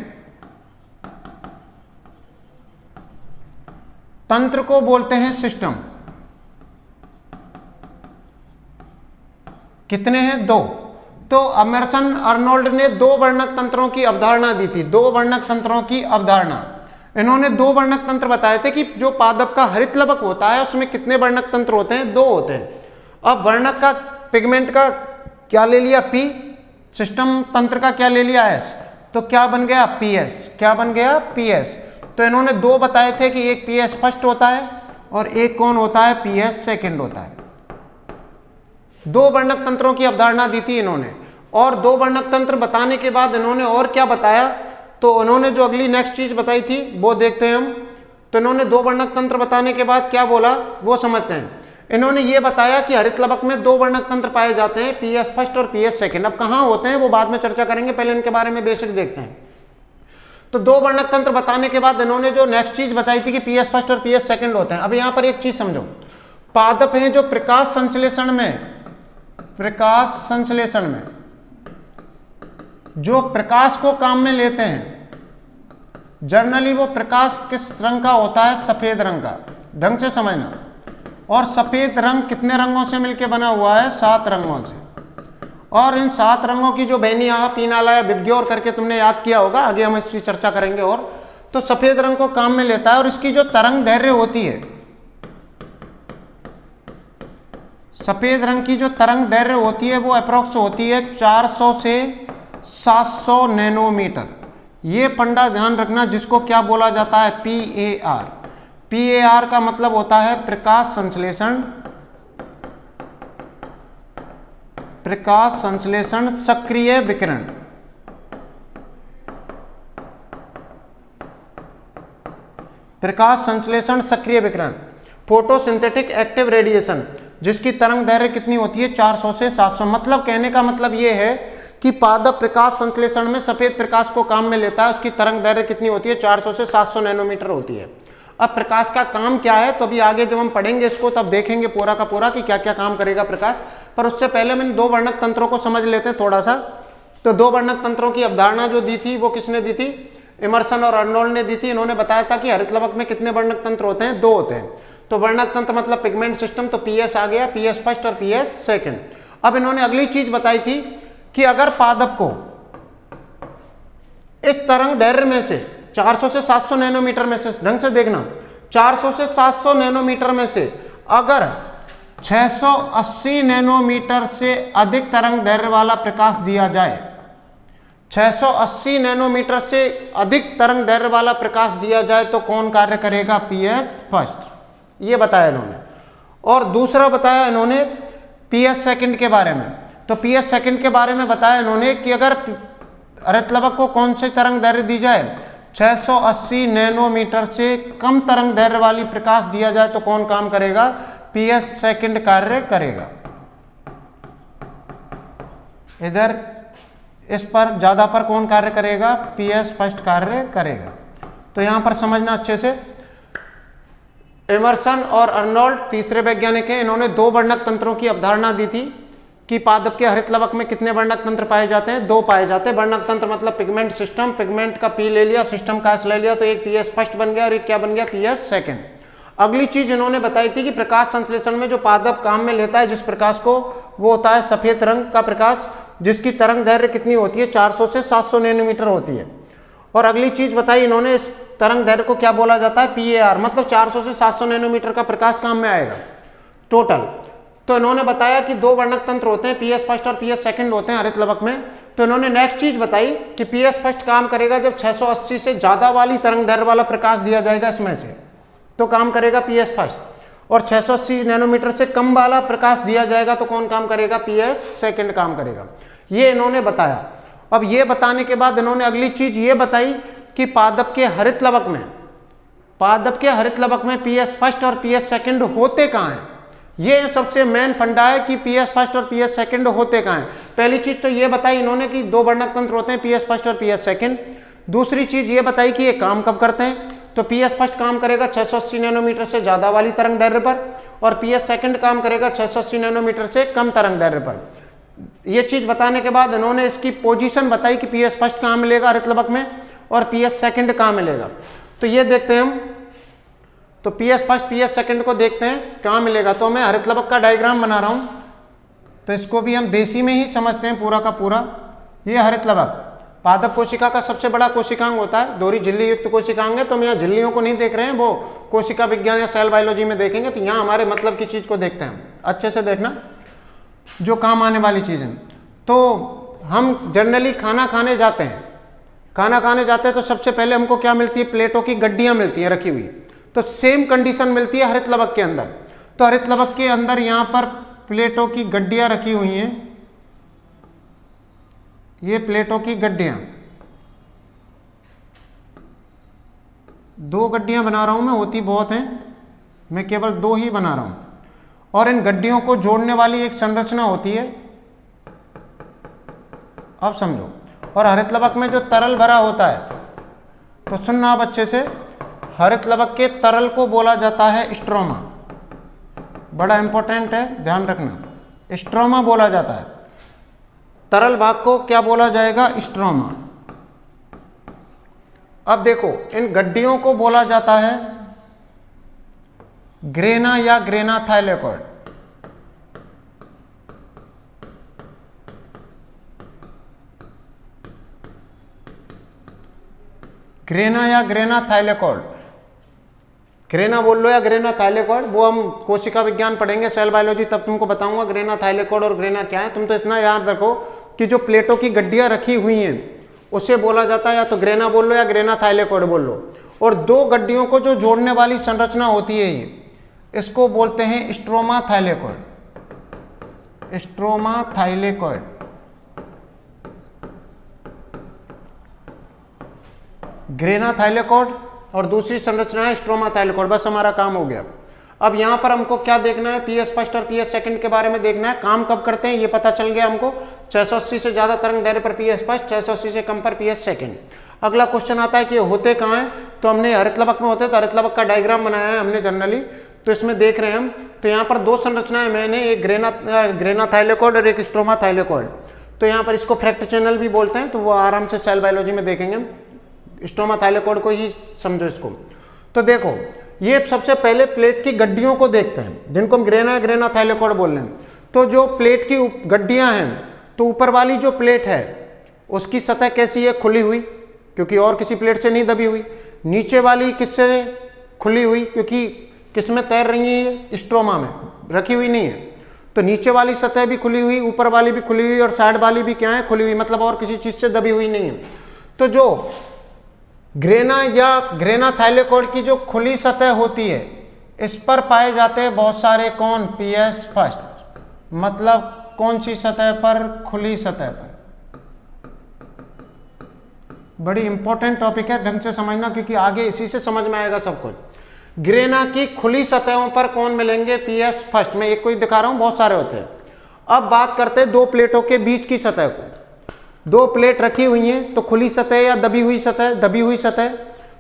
तंत्र को बोलते हैं सिस्टम। कितने हैं? दो। तो एमर्सन अर्नोल्ड ने दो वर्णक तंत्रों की अवधारणा दी थी, दो वर्णक तंत्रों की अवधारणा। इन्होंने दो वर्णक तंत्र बताए थे कि जो पादप का हरितलवक होता है उसमें कितने वर्णक तंत्र होते हैं? दो होते हैं। अब वर्णक का, पिगमेंट का क्या ले लिया? P, सिस्टम तंत्र का क्या ले लिया? S, तो क्या बन गया? PS। क्या बन गया? PS। तो इन्होंने दो बताए थे कि एक PS फर्स्ट होता है और एक कौन होता है? PS सेकंड होता है। दो वर्णक तंत्रों की अवधारणा दी थी इन्होंने, और दो वर्णक तंत्र बताने के बाद इन्होंने और क्या बताया, तो उन्होंने जो अगली नेक्स्ट चीज बताई थी वो देखते हैं हम। तो इन्होंने दो वर्णक तंत्र बताने के बाद क्या बोला वो समझते हैं। इन्होंने ये बताया कि हरितलवक में दो वर्णक तंत्र पाए जाते हैं, PS फर्स्ट और PS सेकंड। अब कहाँ होते हैं वो बाद में चर्चा करेंगे, पहले इनके बारे में बेसिक देखते हैं। तो दो वर्णक तंत्र बताने के बाद इन्होंने जो नेक्स्ट चीज बताई थी कि PS फर्स्ट और PS सेकंड होते हैं। अब यहाँ पर एक चीज समझो, पादप हैं जो प्रकाश संश्लेषण में जो प्रकाश को काम में लेते हैं, जनरली वो प्रकाश किस रंग का होता है? सफेद रंग का। ढंग से समझना। और सफेद रंग कितने रंगों से मिलकर बना हुआ है? 7 रंगों से। और इन 7 रंगों की जो बेनिया, पीनालय, विबग्योर करके तुमने याद किया होगा, आगे हम इसकी चर्चा करेंगे। और तो सफेद रंग को काम में लेता है और इसकी जो तरंग दैर्घ्य होती है, सफेद रंग की जो तरंग दैर्घ्य होती है वो अप्रोक्स होती है 400 से 700 नैनोमीटर। ये पंडा ध्यान रखना, जिसको क्या बोला जाता है? PAR। PAR का मतलब होता है प्रकाश संश्लेषण, प्रकाश संश्लेषण सक्रिय विकिरण। प्रकाश संश्लेषण सक्रिय विकिरण, फोटोसिंथेटिक एक्टिव रेडिएशन, जिसकी तरंग दैर्घ्य कितनी होती है? 400 से 700। मतलब कहने का मतलब ये है कि पादप प्रकाश संश्लेषण में सफेद प्रकाश को काम में लेता है, उसकी तरंग दैर्घ्य कितनी होती है? 400 से 700 नैनोमीटर होती है। अब प्रकाश का काम क्या है तो अभी आगे जब हम पढ़ेंगे इसको तब देखेंगे पूरा का पूरा कि क्या क्या काम करेगा प्रकाश। पर उससे पहले मैंने दो वर्णक तंत्रों को समझ लेते हैं थोड़ा सा। तो दो वर्णक तंत्रों की अवधारणा जो दी थी वो किसने दी थी? एमर्सन और अर्नोल्ड ने दी थी। इन्होंने बताया था कि हरितलवक में कितने वर्णक तंत्र होते हैं? 2 होते हैं। तो वर्णक तंत्र मतलब पिगमेंट सिस्टम, तो PS आ गया, PS फर्स्ट और PS सेकंड। अब इन्होंने अगली चीज बताई थी कि अगर पादप को इस तरंग दैर्घ्य में से 400 से 700 नैनोमीटर में से, ढंग से देखना, 400 से 700 नैनोमीटर में से अगर 680 नैनोमीटर से अधिक तरंग दैर्घ्य वाला प्रकाश दिया जाए, 680 नैनोमीटर से अधिक तरंग दैर्घ्य वाला प्रकाश दिया जाए तो कौन कार्य करेगा? PS first. ये बताया इन्होंने। और दूसरा बताया इन्होंने PS सेकंड के बारे में। तो PS सेकंड के बारे में बताया इन्होंने कि अगर हरितलवक को कौन सी तरंग दैर्घ्य दी जाए, 680 नैनोमीटर से कम तरंग दैर्घ्य वाली प्रकाश दिया जाए तो कौन काम करेगा? PS सेकंड कार्य करेगा। इधर इस पर ज्यादा पर कौन कार्य करेगा? PS फर्स्ट कार्य करेगा। तो यहां पर समझना अच्छे से। एमर्सन और अर्नोल्ड तीसरे वैज्ञानिक हैं। इन्होंने दो वर्णक तंत्रों की अवधारणा दी थी कि पादप के हरितलवक में कितने वर्णक तंत्र पाए जाते हैं? 2 पाए जाते हैं। वर्णक तंत्र मतलब पिगमेंट सिस्टम, पिगमेंट का P ले लिया, सिस्टम का S ले लिया, तो एक PS फर्स्ट बन गया और एक क्या बन गया? PS second. अगली चीज इन्होंने बताई थी कि प्रकाश संश्लेषण में जो पादप काम में लेता है जिस प्रकाश को, वो होता है सफेद रंग का प्रकाश, जिसकी तरंग दैर्घ्य कितनी होती है? 400 से 700 नैनोमीटर होती है। और अगली चीज बताई इन्होंने, इस तरंग दैर्घ्य को क्या बोला जाता है? PAR। मतलब 400 से 700 नैनोमीटर का प्रकाश काम में आएगा टोटल। तो इन्होंने बताया कि दो वर्णक तंत्र होते हैं, PS फर्स्ट और PS सेकंड होते हैं हरितलवक में। तो इन्होंने नेक्स्ट चीज बताई कि पीएस फर्स्ट काम करेगा जब 680 से ज्यादा वाली तरंग दैर्ध्य वाला प्रकाश दिया जाएगा इसमें से, तो काम करेगा पीएस फर्स्ट, और 680 नैनोमीटर से कम वाला प्रकाश दिया जाएगा तो कौन काम करेगा, पीएस सेकंड काम करेगा। ये इन्होंने बताया। अब ये बताने के बाद इन्होंने अगली चीज ये बताई कि पादप के हरित लवक में पीएस फर्स्ट और पीएस सेकंड होते कहाँ हैं। ये सबसे मेन फंडा है कि पीएस फर्स्ट और पीएस सेकंड होते कहाँ हैं। पहली चीज तो ये बताई इन्होंने कि दो वर्णक तंत्र होते हैं, पीएस फर्स्ट और पीएस सेकंड। दूसरी चीज ये बताई कि ये काम कब करते हैं, तो पीएस फर्स्ट काम करेगा 680 नैनोमीटर से ज्यादा वाली तरंग दैर्ध्य पर, और पीएस सेकंड काम करेगा 680 नैनोमीटर से कम तरंग दैर्ध्य पर। ये चीज बताने के बाद इन्होंने इसकी पोजीशन बताई कि पीएस फर्स्ट कहाँ मिलेगा हरित लवक में और पीएस सेकंड कहाँ मिलेगा। तो ये देखते हैं हम, तो पीएस फर्स्ट पीएस सेकंड को देखते हैं कहाँ मिलेगा। तो मैं हरित लवक का डायग्राम बना रहा हूँ, तो इसको भी हम देसी में ही समझते हैं पूरा का पूरा। ये हरित लवक पादप कोशिका का सबसे बड़ा कोशिकांग होता है, दोहरी झिल्ली युक्त कोशिकांग है। तो हम यहाँ झिल्लियों को नहीं देख रहे हैं, वो कोशिका विज्ञान या सेल बायोलॉजी में देखेंगे। तो यहाँ हमारे मतलब की चीज को देखते हैं, अच्छे से देखना जो काम आने वाली चीज है। तो हम जनरली खाना खाने जाते हैं तो सबसे पहले हमको क्या मिलती है, प्लेटों की गड्डियां मिलती हैं रखी हुई। तो सेम कंडीशन मिलती है हरित लवक के अंदर। तो हरित लवक के अंदर यहाँ पर प्लेटों की गड्डियां रखी हुई हैं, ये प्लेटों की गड्डियां, दो गड्डियां बना रहा हूं मैं, होती बहुत हैं, मैं केवल दो ही बना रहा हूं। और इन गड्डियों को जोड़ने वाली एक संरचना होती है, अब समझो। और हरित लवक में जो तरल भरा होता है, तो सुनना आप अच्छे से, हरित लवक के तरल को बोला जाता है स्ट्रोमा, बड़ा इंपॉर्टेंट है, ध्यान रखना, स्ट्रोमा बोला जाता है। तरल भाग को क्या बोला जाएगा, स्ट्रोमा। अब देखो इन गड्डियों को बोला जाता है ग्रेना या ग्रेना थाइलेकॉइड। ग्रेना या ग्रेना थाइलेकॉइड, ग्रेना बोल लो या ग्रेना थाइलेकॉइड, वो हम कोशिका विज्ञान पढ़ेंगे, सेल बायोलॉजी, तब तुमको बताऊंगा ग्रेना थाइलेकॉइड और ग्रेना क्या है। तुम तो इतना याद रखो कि जो प्लेटों की गड्डियां रखी हुई हैं उसे बोला जाता है या तो ग्रेना बोल लो या ग्रेना थाइलेकॉइड बोल लो। और दो गड्डियों को जो जोड़ने वाली संरचना होती है ये, इसको बोलते हैं stroma thylakoid. Stroma thylakoid, grana thylakoid और दूसरी संरचना है स्ट्रोमा थाइलेकॉइड। बस हमारा काम हो गया। अब यहाँ पर हमको क्या देखना है, पीएस फर्स्ट और पीएस सेकंड के बारे में देखना है, काम कब करते हैं ये पता चल गया हमको। 680 से ज्यादा तरंग दैर्ध्य पर पीएस फर्स्ट, 680 से कम पर पीएस सेकंड। अगला क्वेश्चन आता है कि ये होते कहाँ हैं, तो हमने हरित लवक में होते, तो हरित लवक का डायग्राम बनाया है हमने जनरली, तो इसमें देख रहे हैं हम। तो यहाँ पर दो संरचनाएं मैंने, एक ग्रेना थाइलेकॉइड और एक स्ट्रोमा थाइलेकॉइड। तो यहाँ पर इसको फ्रैक्ट चैनल भी बोलते हैं, तो वो आराम से सेल बायोलॉजी में देखेंगे हम। स्ट्रोमा थाइलेकॉइड को ही समझो इसको। तो देखो ये सबसे पहले प्लेट की गड्डियों को देखते हैं, जिनको हम ग्रेना थाइलेकॉइड बोल रहे हैं। तो जो प्लेट की गड्डियां हैं, तो ऊपर वाली जो प्लेट है उसकी सतह कैसी है, खुली हुई, क्योंकि और किसी प्लेट से नहीं दबी हुई। नीचे वाली किससे खुली हुई, क्योंकि किसमें तैर रही है, स्ट्रोमा में, रखी हुई नहीं है। तो नीचे वाली सतह भी खुली हुई, ऊपर वाली भी खुली हुई, और साइड वाली भी क्या है, खुली हुई, मतलब और किसी चीज से दबी हुई नहीं है। तो जो ग्रेना या ग्रेना थाइलेकॉइड की जो खुली सतह होती है, इस पर पाए जाते हैं बहुत सारे कौन, पीएस फर्स्ट। मतलब कौन सी सतह पर, खुली सतह पर। बड़ी इंपॉर्टेंट टॉपिक है, ढंग से समझना, क्योंकि आगे इसी से समझ में आएगा सब कुछ। ग्रेना की खुली सतहों पर कौन मिलेंगे, पीएस फर्स्ट। मैं एक को ही दिखा रहा हूं, बहुत सारे होते हैं। अब बात करते हैं दो प्लेटों के बीच की सतह को। दो प्लेट रखी हुई हैं, तो खुली सतह या दबी हुई सतह, दबी हुई सतह।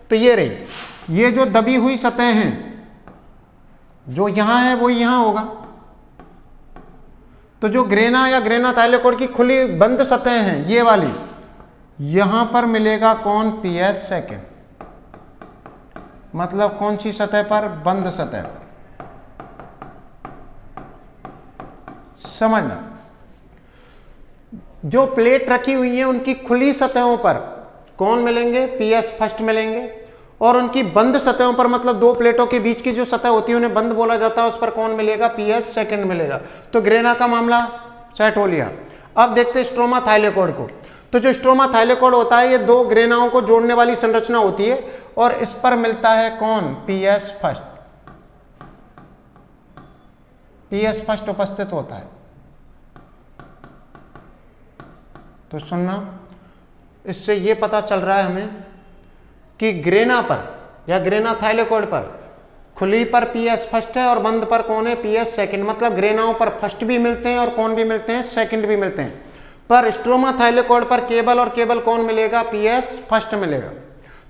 तो ये रही, ये जो दबी हुई सतह हैं, जो यहां है वो यहां होगा। तो जो ग्रेना या ग्रेना थाइलेकॉइड की खुली बंद सतह हैं, ये वाली, यहां पर मिलेगा कौन, पीएस सेकंड। मतलब कौन सी सतह पर, बंद सतह पर। समझना, जो प्लेट रखी हुई है उनकी खुली सतहों पर कौन मिलेंगे, पीएस फर्स्ट मिलेंगे। और उनकी बंद सतहों पर, मतलब दो प्लेटों के बीच की जो सतह होती है उन्हें बंद बोला जाता है, उस पर कौन मिलेगा, पीएस सेकंड मिलेगा। तो ग्रेना का मामला सेट हो लिया। अब देखते हैं स्ट्रोमा थाइलेकोइड को। तो जो स्ट्रोमा थाइलेकोइड होता है ये दो ग्रेनाओं को जोड़ने वाली संरचना होती है और इस पर मिलता है कौन, पीएस फर्स्ट। पीएस फर्स्ट उपस्थित होता है। तो सुनना, इससे ये पता चल रहा है हमें कि ग्रेना पर या ग्रेना थाइलेकोइड पर खुली पर पीएस फर्स्ट है और बंद पर कौन है, पीएस सेकंड। मतलब ग्रेनाओं पर फर्स्ट भी मिलते हैं और कौन भी मिलते हैं, सेकंड भी मिलते हैं। पर स्ट्रोमा थाइलेकोइड पर केवल और केवल कौन मिलेगा, पीएस फर्स्ट मिलेगा।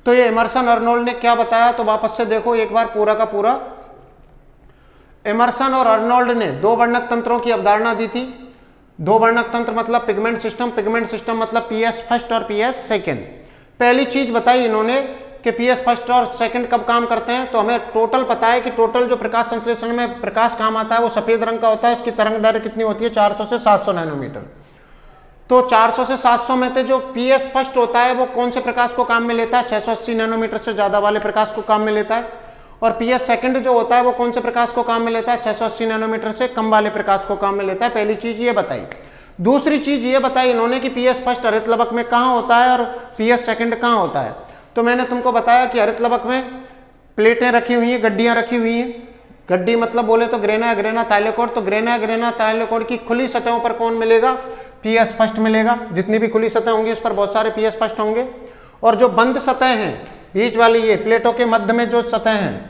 तो ये इमर्सन अर्नोल्ड ने क्या बताया, तो वापस से देखो एक बार पूरा का पूरा। इमर्सन और अर्नोल्ड ने दो वर्णक तंत्रों की अवधारणा दी थी। दो वर्णक तंत्र मतलब पिगमेंट सिस्टम मतलब पीएस फर्स्ट और पीएस सेकंड। पहली चीज बताई इन्होंने कि पीएस फर्स्ट और सेकंड कब काम करते हैं, तो हमें टोटल पता है कि टोटल जो प्रकाश संश्लेषण में प्रकाश काम आता है वो सफेद रंग का होता है। इसकी तरंग दैर्घ्य कितनी होती है, 400 से 700 नैनोमीटर। तो 400 से 700 में से जो पीएस फर्स्ट होता है वो कौन से प्रकाश को काम में लेता है, 680 नैनोमीटर से ज्यादा वाले प्रकाश को काम में लेता है। और पीएस सेकंड जो होता है वो कौन से प्रकाश को काम में लेता है, 680 नैनोमीटर से कम वाले प्रकाश को काम में लेता है। पहली चीज ये बताई। दूसरी चीज ये बताई इन्होंने कि पीएस फर्स्ट हरित लवक में कहाँ होता है और पीएस सेकंड कहाँ होता है। तो मैंने तुमको बताया कि हरित लवक में प्लेटें रखी हुई हैं, गड्डियां रखी हुई हैं। गड्डी मतलब बोले तो ग्रेना थाइलेकोइड। तो ग्रेना थाइलेकोइड की खुली सतहों पर कौन मिलेगा, पीएस फर्स्ट मिलेगा। जितनी भी खुली सतह होंगी उस पर बहुत सारे पीएस फर्स्ट होंगे। और जो बंद सतह हैं बीच वाली, ये प्लेटों के मध्य में जो सतह हैं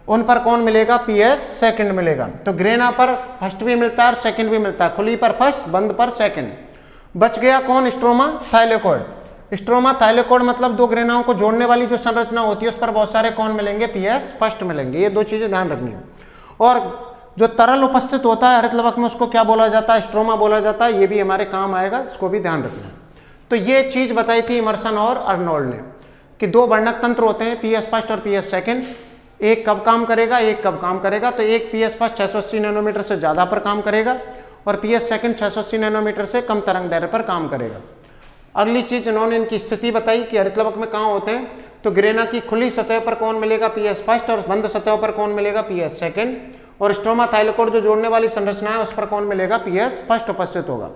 उन पर कौन मिलेगा, पीएस सेकंड मिलेगा। तो ग्रेना पर फर्स्ट भी मिलता है और सेकंड भी मिलता है। खुली पर फर्स्ट, बंद पर सेकंड। बच गया कौन, स्ट्रोमा थाइलेकोइड। स्ट्रोमा थाइलेकोइड मतलब दो ग्रेनाओं को जोड़ने वाली जो संरचना होती है उस पर बहुत सारे कौन मिलेंगे, पीएस फर्स्ट मिलेंगे। ये दो चीजें ध्यान रखनी है। और जो तरल उपस्थित होता है हरित लवक में उसको क्या बोला जाता है, स्ट्रोमा बोला जाता है। ये भी हमारे काम आएगा, इसको भी ध्यान रखना है। तो ये चीज बताई थी इमर्सन और अर्नोल्ड ने कि दो वर्णक तंत्र होते हैं, पीएस फर्स्ट और पीएस सेकंड। एक कब काम करेगा, एक कब काम करेगा। तो एक पीएस फर्स्ट 680 नैनोमीटर से ज़्यादा पर काम करेगा और पीएस सेकंड 680 नैनोमीटर से कम तरंग दैर्घ्य पर काम करेगा। अगली चीज इन्होंने इनकी स्थिति बताई कि हरित लवक में कहाँ होते हैं। तो ग्रेना की खुली सतह पर कौन मिलेगा, पीएस फर्स्ट। और बंद सतह पर कौन मिलेगा, पीएस सेकंड। और स्ट्रोमा थाइलेकोइड जो जोड़ने वाली संरचना है उस पर कौन मिलेगा, पीएस फर्स्ट उपस्थित होगा।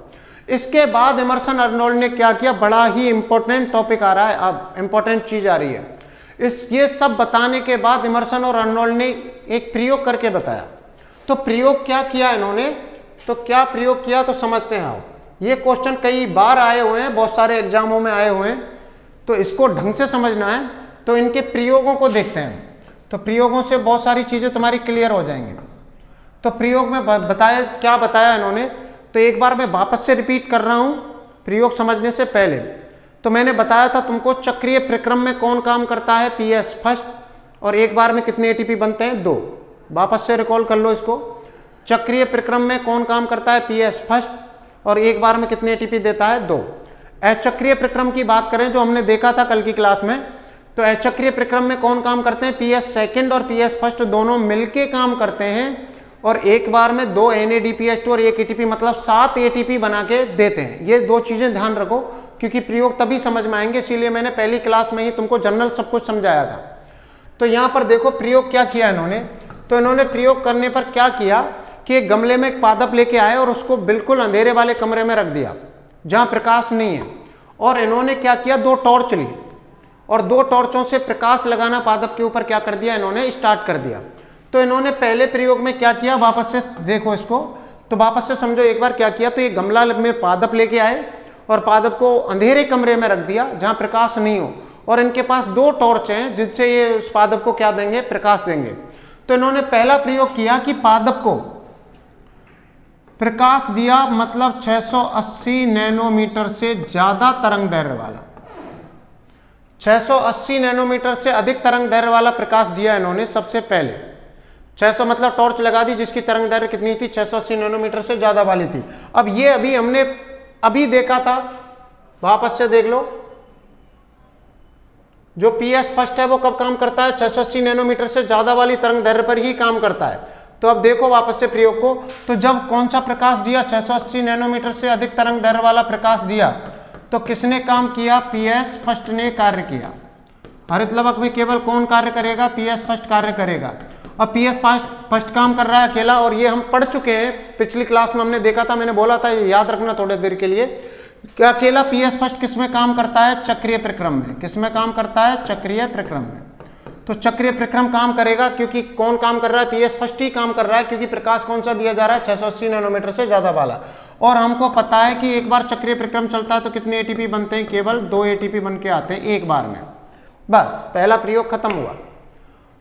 इसके बाद इमर्सन अर्नोल्ड ने क्या किया, बड़ा ही इंपॉर्टेंट टॉपिक आ रहा है, अब इंपॉर्टेंट चीज आ रही है। ये सब बताने के बाद इमर्सन और अर्नोल्ड ने एक प्रयोग करके बताया। तो प्रयोग क्या किया इन्होंने, तो क्या प्रयोग किया तो समझते हैं आओ। ये क्वेश्चन कई बार आए हुए हैं, बहुत सारे एग्जामों में आए हुए हैं, तो इसको ढंग से समझना है। तो इनके प्रयोगों को देखते हैं, तो प्रयोगों से बहुत सारी चीजें तुम्हारी क्लियर हो जाएंगी। तो प्रयोग में बताया, क्या बताया इन्होंने, तो एक बार मैं वापस से रिपीट कर रहा हूं प्रयोग समझने से पहले। तो मैंने बताया था तुमको चक्रीय प्रक्रम में कौन काम करता है, पीएस फर्स्ट। और एक बार में कितने एटीपी बनते हैं, 2। वापस से रिकॉल कर लो इसको। चक्रीय प्रक्रम में कौन काम करता है, पीएस फर्स्ट। और एक बार में कितने एटीपी देता है, 2। अचक्रीय प्रक्रम की बात करें जो हमने देखा था कल की क्लास में, तो अचक्रीय प्रक्रम में कौन काम करते हैं, पीएस सेकंड और पीएस फर्स्ट दोनों मिलके काम करते हैं। और एक बार में 2 NADPH2 और 1 ATP मतलब 7 ATP बना के देते हैं। ये दो चीजें ध्यान रखो क्योंकि प्रयोग तभी समझ में आएंगे, इसीलिए मैंने पहली क्लास में ही तुमको जनरल सब कुछ समझाया था। तो यहाँ पर देखो प्रयोग क्या किया इन्होंने। तो इन्होंने प्रयोग करने पर क्या किया कि एक गमले में एक पादप लेके आए और उसको बिल्कुल अंधेरे वाले कमरे में रख दिया जहाँ प्रकाश नहीं है। और इन्होंने क्या किया, 2 टॉर्च ली और 2 टॉर्चों से प्रकाश लगाना पादप के ऊपर क्या कर दिया इन्होंने, स्टार्ट कर दिया। तो इन्होंने पहले प्रयोग में क्या किया, वापस से देखो इसको, तो वापस से समझो एक बार क्या किया। तो ये गमला में पादप लेके आए और पादप को अंधेरे कमरे में रख दिया जहां प्रकाश नहीं हो। और इनके पास 2 टॉर्च हैं जिनसे ये उस पादप को क्या देंगे, प्रकाश देंगे। तो इन्होंने पहला प्रयोग किया कि पादप को प्रकाश दिया, मतलब 680 नैनोमीटर से ज्यादा तरंग दैर्घ्य वाला, 680 नैनोमीटर से अधिक तरंग दैर्घ्य वाला प्रकाश दिया इन्होंने सबसे पहले। 600 मतलब टॉर्च लगा दी जिसकी तरंग दैर्घ्य कितनी थी, 680 नैनोमीटर से ज्यादा वाली थी। अब ये हमने अभी देखा था, वापस से देख लो। जो पीएस फर्स्ट है वो कब काम करता है, 680 नैनोमीटर से ज्यादा वाली तरंग दैर्घ्य पर ही काम करता है। तो अब देखो वापस से प्रयोग को, तो जब कौन सा प्रकाश दिया, 680 नैनोमीटर से अधिक तरंग दैर्घ्य वाला प्रकाश दिया, तो किसने काम किया, पीएस फर्स्ट ने कार्य किया। हरित लवक में केवल कौन कार्य करेगा, पीएस फर्स्ट कार्य करेगा। अब पीएस फर्स्ट काम कर रहा है अकेला, और ये हम पढ़ चुके हैं पिछली क्लास में, हमने देखा था, मैंने बोला था ये याद रखना थोड़ी देर के लिए कि अकेला पीएस फर्स्ट किस में काम करता है, चक्रीय प्रक्रम में। किस में काम करता है, चक्रीय प्रक्रम में। तो चक्रीय प्रक्रम काम करेगा क्योंकि कौन काम कर रहा है, पीएस फर्स्ट ही काम कर रहा है, क्योंकि प्रकाश कौन सा दिया जा रहा है, 680 नैनोमीटर से ज्यादा वाला। और हमको पता है कि एक बार चक्रीय प्रक्रम चलता है तो कितने एटीपी बनते हैं, केवल 2 एटीपी बन के आते हैं एक बार में। बस पहला प्रयोग खत्म हुआ।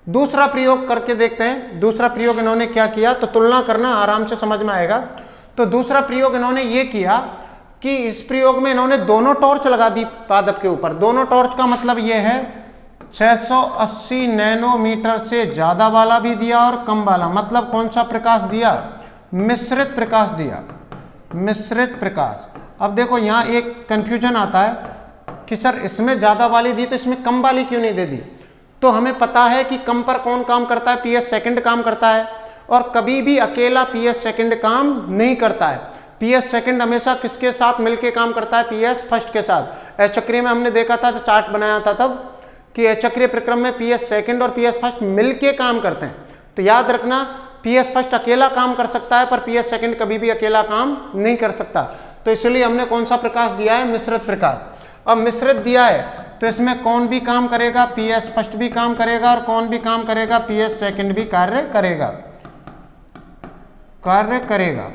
दूसरा प्रयोग करके देखते हैं। दूसरा प्रयोग इन्होंने क्या किया, तो तुलना करना आराम से समझ में आएगा। तो दूसरा प्रयोग इन्होंने ये किया कि इस प्रयोग में इन्होंने दोनों टॉर्च लगा दी पादप के ऊपर। दोनों टॉर्च का मतलब ये है 680 नैनोमीटर से ज्यादा वाला भी दिया और कम वाला। मतलब कौन सा प्रकाश दिया, मिश्रित प्रकाश दिया, मिश्रित प्रकाश। अब देखो यहाँ एक कंफ्यूजन आता है कि सर इसमें ज्यादा वाली दी तो इसमें कम वाली क्यों नहीं दे दी। तो हमें पता है कि कम पर कौन काम करता है, पीएस सेकंड काम करता है, और कभी भी अकेला पीएस सेकंड काम नहीं करता है। पीएस सेकंड हमेशा किसके साथ मिलके काम करता है, पीएस फर्स्ट के साथ। अचक्रीय में हमने देखा था, चार्ट बनाया था तब, कि अचक्रीय प्रक्रम में पीएस सेकंड और पीएस फर्स्ट मिलके काम करते हैं। तो याद रखना पीएस फर्स्ट अकेला काम कर सकता है, पर पीएस सेकंड कभी भी अकेला काम नहीं कर सकता। तो इसलिए हमने कौन सा प्रकाश दिया है, मिश्रित प्रकाश। अब मिश्रित दिया है तो इसमें कौन भी काम करेगा, पीएस फर्स्ट भी काम करेगा, और कौन भी काम करेगा, पीएस सेकंड भी कार्य करेगा, कार्य करेगा।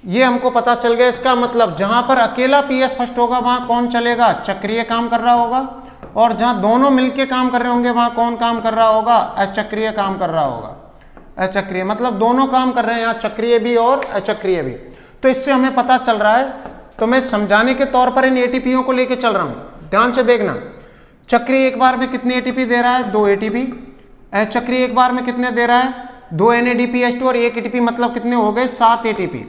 ये हमको पता चल गया। इसका मतलब जहां पर अकेला पीएस फर्स्ट होगा वहां कौन चलेगा, चक्रीय काम कर रहा होगा, और जहां दोनों मिलके काम कर रहे होंगे वहां कौन काम कर रहा होगा, अचक्रीय काम कर रहा होगा। अचक्रीय मतलब दोनों काम कर रहे हैं, यहाँ चक्रीय भी और अचक्रीय भी। तो इससे हमें पता चल रहा है, तो मैं समझाने के तौर पर इन एटीपीओ को लेके चल रहा हूं, ध्यान से देखना। चक्रीय एक बार में कितने एटीपी दे रहा है, 2 एटीपी। अचक्रीय एक बार में कितने दे रहा है, 2 NADPH2 और 1 एटीपी, मतलब कितने हो गए, 7 एटीपी,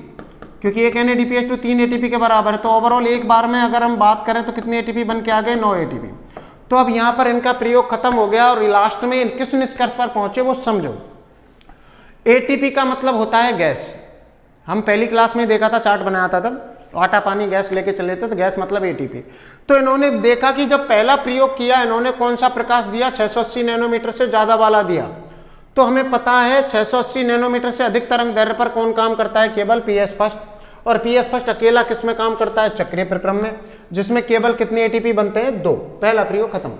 क्योंकि 1 NADPH2 3 एटीपी के बराबर है। तो ओवरऑल एक बार में अगर हम बात करें तो कितने एटीपी बन के आ गए, 9 एटीपी। तो अब यहाँ पर इनका प्रयोग खत्म हो गया, और लास्ट में किस निष्कर्ष पर पहुंचे वो समझो। एटीपी का मतलब होता है गैस। हम पहली क्लास में देखा था, चार्ट बनाया था तब, आटा पानी गैस लेके चले थे, तो गैस मतलब एटीपी। तो इन्होंने देखा कि जब पहला प्रयोग किया इन्होंने कौन सा प्रकाश दिया, 680 नैनोमीटर से ज्यादा वाला दिया। तो हमें पता है 680 नैनोमीटर से अधिक तरंग दैर्ध्य पर कौन काम करता है, केवल पीएस फर्स्ट। और पीएस फर्स्ट अकेला किस में काम करता है, चक्रीय प्रक्रम में, जिसमें केवल कितने एटीपी बनते हैं, 2। पहला प्रयोग खत्म।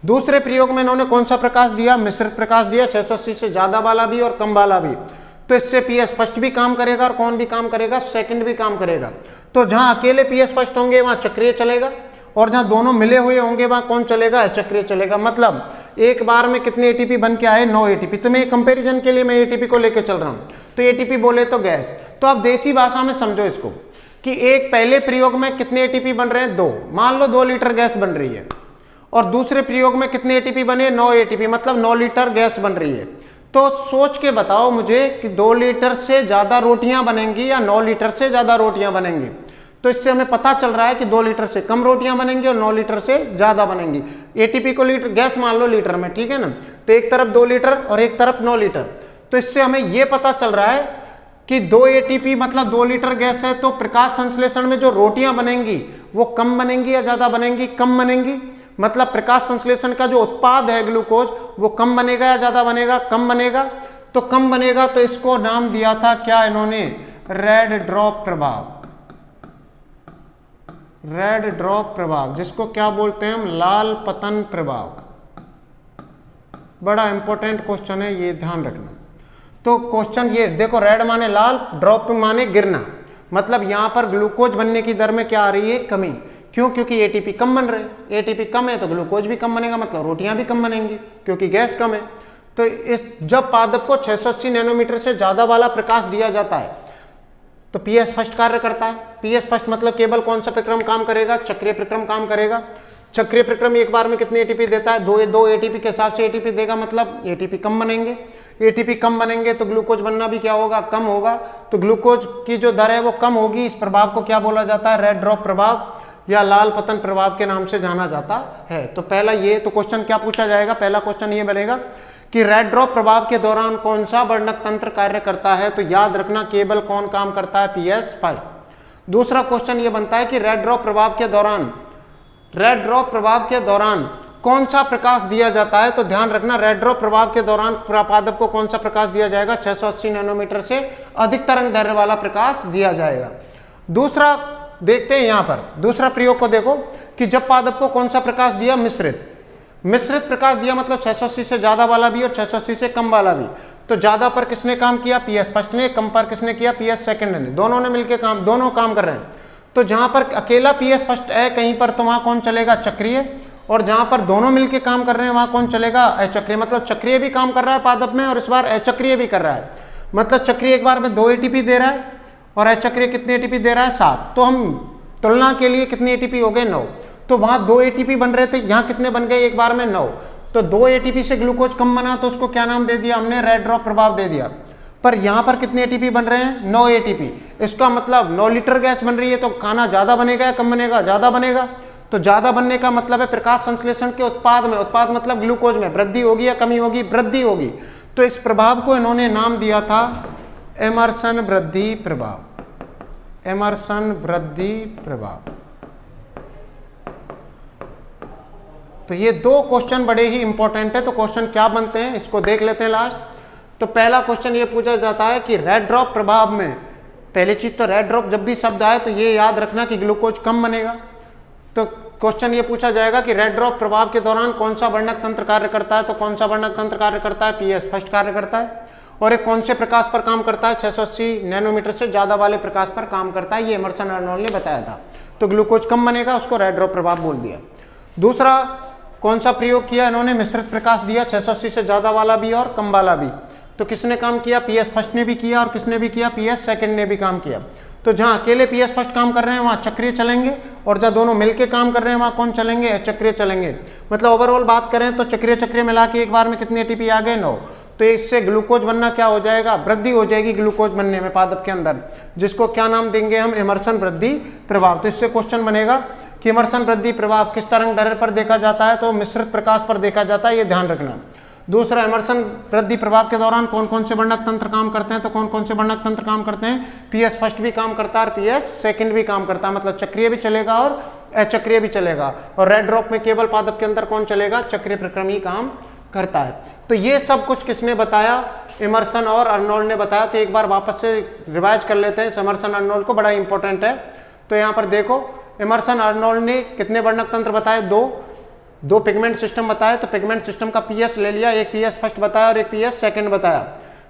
दूसरे प्रयोग में इन्होंने कौन सा प्रकाश दिया, मिश्रित प्रकाश दिया, 680 से ज्यादा वाला भी और कम वाला भी। तो इससे पीएस फर्स्ट भी काम करेगा और कौन भी काम करेगा, सेकंड भी काम करेगा। तो जहां अकेले पीएस फर्स्ट होंगे वहां चक्रीय चलेगा, और जहां दोनों मिले हुए होंगे वहां कौन चलेगा, अचक्रीय चलेगा। मतलब एक बार में कितने एटीपी बन के आए, 9 एटीपी। तो मैं कंपैरिजन के लिए मैं एटीपी को लेकर चल रहा हूं। तो एटीपी बोले तो गैस। तो आप देसी भाषा में समझो इसको कि एक पहले प्रयोग में कितने एटीपी बन रहे हैं, 2। मान लो 2 लीटर गैस बन रही है, और दूसरे प्रयोग में कितने एटीपी बने, 9 एटीपी, मतलब 9 लीटर गैस बन रही है। तो सोच के बताओ मुझे कि 2 लीटर से ज्यादा रोटियां बनेंगी या 9 लीटर से ज्यादा रोटियां बनेंगी। तो इससे हमें पता चल रहा है कि 2 लीटर से कम रोटियां बनेंगी और 9 लीटर से ज्यादा बनेंगी। एटीपी को लीटर, गैस मान लो लीटर में, ठीक है ना। तो एक तरफ 2 लीटर और एक तरफ 9 लीटर। तो इससे हमें यह पता चल रहा है कि 2 एटीपी मतलब 2 लीटर गैस है, तो प्रकाश संश्लेषण में जो रोटियां बनेंगी वो कम बनेंगी या ज्यादा बनेंगी, कम बनेंगी। मतलब प्रकाश संश्लेषण का जो उत्पाद है ग्लूकोज, वो कम बनेगा या ज्यादा बनेगा, कम बनेगा। तो कम बनेगा, तो इसको नाम दिया था क्या इन्होंने, रेड ड्रॉप प्रभाव। रेड ड्रॉप प्रभाव, जिसको क्या बोलते हैं हम, लाल पतन प्रभाव। बड़ा इंपॉर्टेंट क्वेश्चन है, ये ध्यान रखना। तो क्वेश्चन ये देखो, रेड माने लाल, ड्रॉप माने गिरना। मतलब यहां पर ग्लूकोज बनने की दर में क्या आ रही है, कमी। क्यों, क्योंकि एटीपी कम बन रहे। एटीपी कम है तो ग्लूकोज भी कम बनेगा, मतलब रोटियां भी कम बनेंगी, क्योंकि गैस कम है। तो इस जब पादप को 680 नैनोमीटर से ज्यादा वाला प्रकाश दिया जाता है तो पीएस फर्स्ट कार्य करता है। पीएस फर्स्ट मतलब केवल कौन सा प्रक्रम काम करेगा, चक्रीय प्रक्रम काम करेगा। चक्रीय प्रक्रम एक बार में कितने एटीपी देता है, 2 एटीपी के हिसाब से एटीपी देगा, मतलब एटीपी कम बनेंगे। एटीपी कम बनेंगे तो ग्लूकोज बनना भी क्या होगा, कम होगा। तो ग्लूकोज की जो दर है वो कम होगी। इस प्रभाव को क्या बोला जाता है, रेड ड्रॉप प्रभाव या लाल पतन प्रभाव के नाम से जाना जाता है। तो पहला ये, तो क्वेश्चन क्या पूछा जाएगा, पहला क्वेश्चन ये बनेगा कि रेड ड्रॉप प्रभाव के दौरान कौन सा वर्णक तंत्र कार्य करता है। तो याद रखना केवल कौन काम करता है, पीएस फर्स्ट। दूसरा क्वेश्चन ये बनता है कि रेड ड्रॉप प्रभाव के दौरान कौन सा प्रकाश दिया जाता है, तो ध्यान रखना रेड्रॉ प्रभाव के दौरान पादप को कौन सा प्रकाश दिया जाएगा, 680 नैनोमीटर से अधिक तरंग दैर्ध्य वाला प्रकाश दिया जाएगा। दूसरा देखते हैं यहाँ पर, दूसरा प्रयोग को देखो कि जब पादप को कौन सा प्रकाश दिया, मिश्रित प्रकाश दिया, मतलब 680 से ज्यादा वाला भी और 680 से कम वाला भी। तो ज्यादा पर किसने काम किया, पीएस फर्स्ट ने, कम पर किसने किया, पीएस सेकंड ने, दोनों ने मिलकर काम, दोनों काम कर रहे हैं। तो जहां पर अकेला पीएस फर्स्ट है कहीं पर, तो वहां कौन चलेगा, चक्रीय, और जहां पर दोनों मिलकर काम कर रहे हैं वहां कौन चलेगा, अचक्रीय। मतलब चक्रीय भी काम कर रहा है पादप में और इस बार अचक्रीय भी कर रहा है। मतलब चक्रीय एक बार में 2 एटीपी दे रहा है और अचक्रीय कितने एटीपी दे रहा है, 7। तो हम तुलना के लिए कितने एटीपी हो गए, 9। तो वहां 2 एटीपी बन रहे थे, यहाँ कितने बन गए, एक बार में 9। तो 2 एटीपी से ग्लूकोज कम बना तो उसको क्या नाम दे दिया हमने, रेड्रॉ प्रभाव दे दिया। पर यहाँ पर कितने एटीपी बन रहे हैं, 9 एटीपी। इसका मतलब 9 लीटर गैस बन रही है, तो खाना ज्यादा बनेगा या कम बनेगा, ज्यादा बनेगा। तो ज्यादा बनने का मतलब है प्रकाश संश्लेषण के उत्पाद में, उत्पाद मतलब ग्लूकोज में वृद्धि होगी या कमी होगी, वृद्धि होगी। तो इस प्रभाव को इन्होंने नाम दिया था एमर्सन वृद्धि प्रभाव, एमर्सन वृद्धि प्रभाव। तो ये 2 क्वेश्चन बड़े ही इंपॉर्टेंट है। तो क्वेश्चन क्या बनते हैं इसको देख लेते हैं लास्ट। तो पहला क्वेश्चन ये पूछा जाता है कि रेड ड्रॉप प्रभाव में, पहली चीज तो रेड ड्रॉप जब भी शब्द आए तो ये याद रखना कि ग्लूकोज कम बनेगा। तो क्वेश्चन ये पूछा जाएगा कि रेड ड्रॉप प्रभाव के दौरान कौन सा वर्णक तंत्र कार्य करता है, तो कौन सा वर्णक तंत्र कार्य करता है, पीएस फर्स्ट कार्य करता है। और एक कौन से प्रकाश पर काम करता है, 680 नैनोमीटर से ज्यादा वाले प्रकाश पर काम करता है, ये एमर्सन अर्नोल्ड ने बताया था। तो ग्लूकोज कम बनेगा, उसको रेड ड्रॉप प्रभाव बोल दिया। दूसरा कौन सा प्रयोग किया इन्होंने, मिश्रित प्रकाश दिया, 680 से ज्यादा वाला भी और कम वाला भी। तो किसने काम किया, पीएस फर्स्ट ने भी किया और किसने भी किया, पीएस सेकंड ने भी काम किया। तो जहां अकेले पीएस फर्स्ट काम कर रहे हैं वहां चक्रीय चलेंगे, और जहां दोनों मिलके काम कर रहे हैं वहां कौन चलेंगे, चक्रीय चलेंगे। मतलब ओवरऑल बात करें तो चक्रीय मिला के एक बार में कितनी एटीपी आ गए, 9। तो इससे ग्लूकोज बनना क्या हो जाएगा, वृद्धि हो जाएगी ग्लूकोज बनने में पादप के अंदर, जिसको क्या नाम देंगे हम, एमर्सन वृद्धि प्रभाव। तो इससे क्वेश्चन बनेगा कि एमर्सन वृद्धि प्रभाव किस तरंग दैर्ध्य पर देखा जाता है, तो मिश्रित प्रकाश पर देखा जाता है, ये ध्यान रखना। दूसरा, एमर्सन वृद्धि प्रभाव के दौरान कौन कौन से वर्णक तंत्र काम करते हैं, तो कौन कौन से वर्णक तंत्र काम करते हैं, पीएस फर्स्ट भी काम करता है और पीएस सेकंड भी काम करता है। मतलब चक्रीय भी चलेगा और अचक्रीय भी चलेगा। और रेड ड्रॉप में केवल पादप के अंदर कौन चलेगा, चक्रीय प्रक्रम ही काम करता है। तो ये सब कुछ किसने बताया, एमर्सन और अर्नोल्ड ने बताया। तो एक बार वापस से रिवाइज कर लेते हैं एमर्सन अर्नोल्ड को, बड़ा इंपॉर्टेंट है। तो यहाँ पर देखो एमर्सन अर्नोल्ड ने कितने वर्णक तंत्र बताए, दो पिगमेंट सिस्टम बताए। तो पिगमेंट सिस्टम का पीएस ले लिया, एक पीएस फर्स्ट बताया और एक पीएस सेकंड बताया।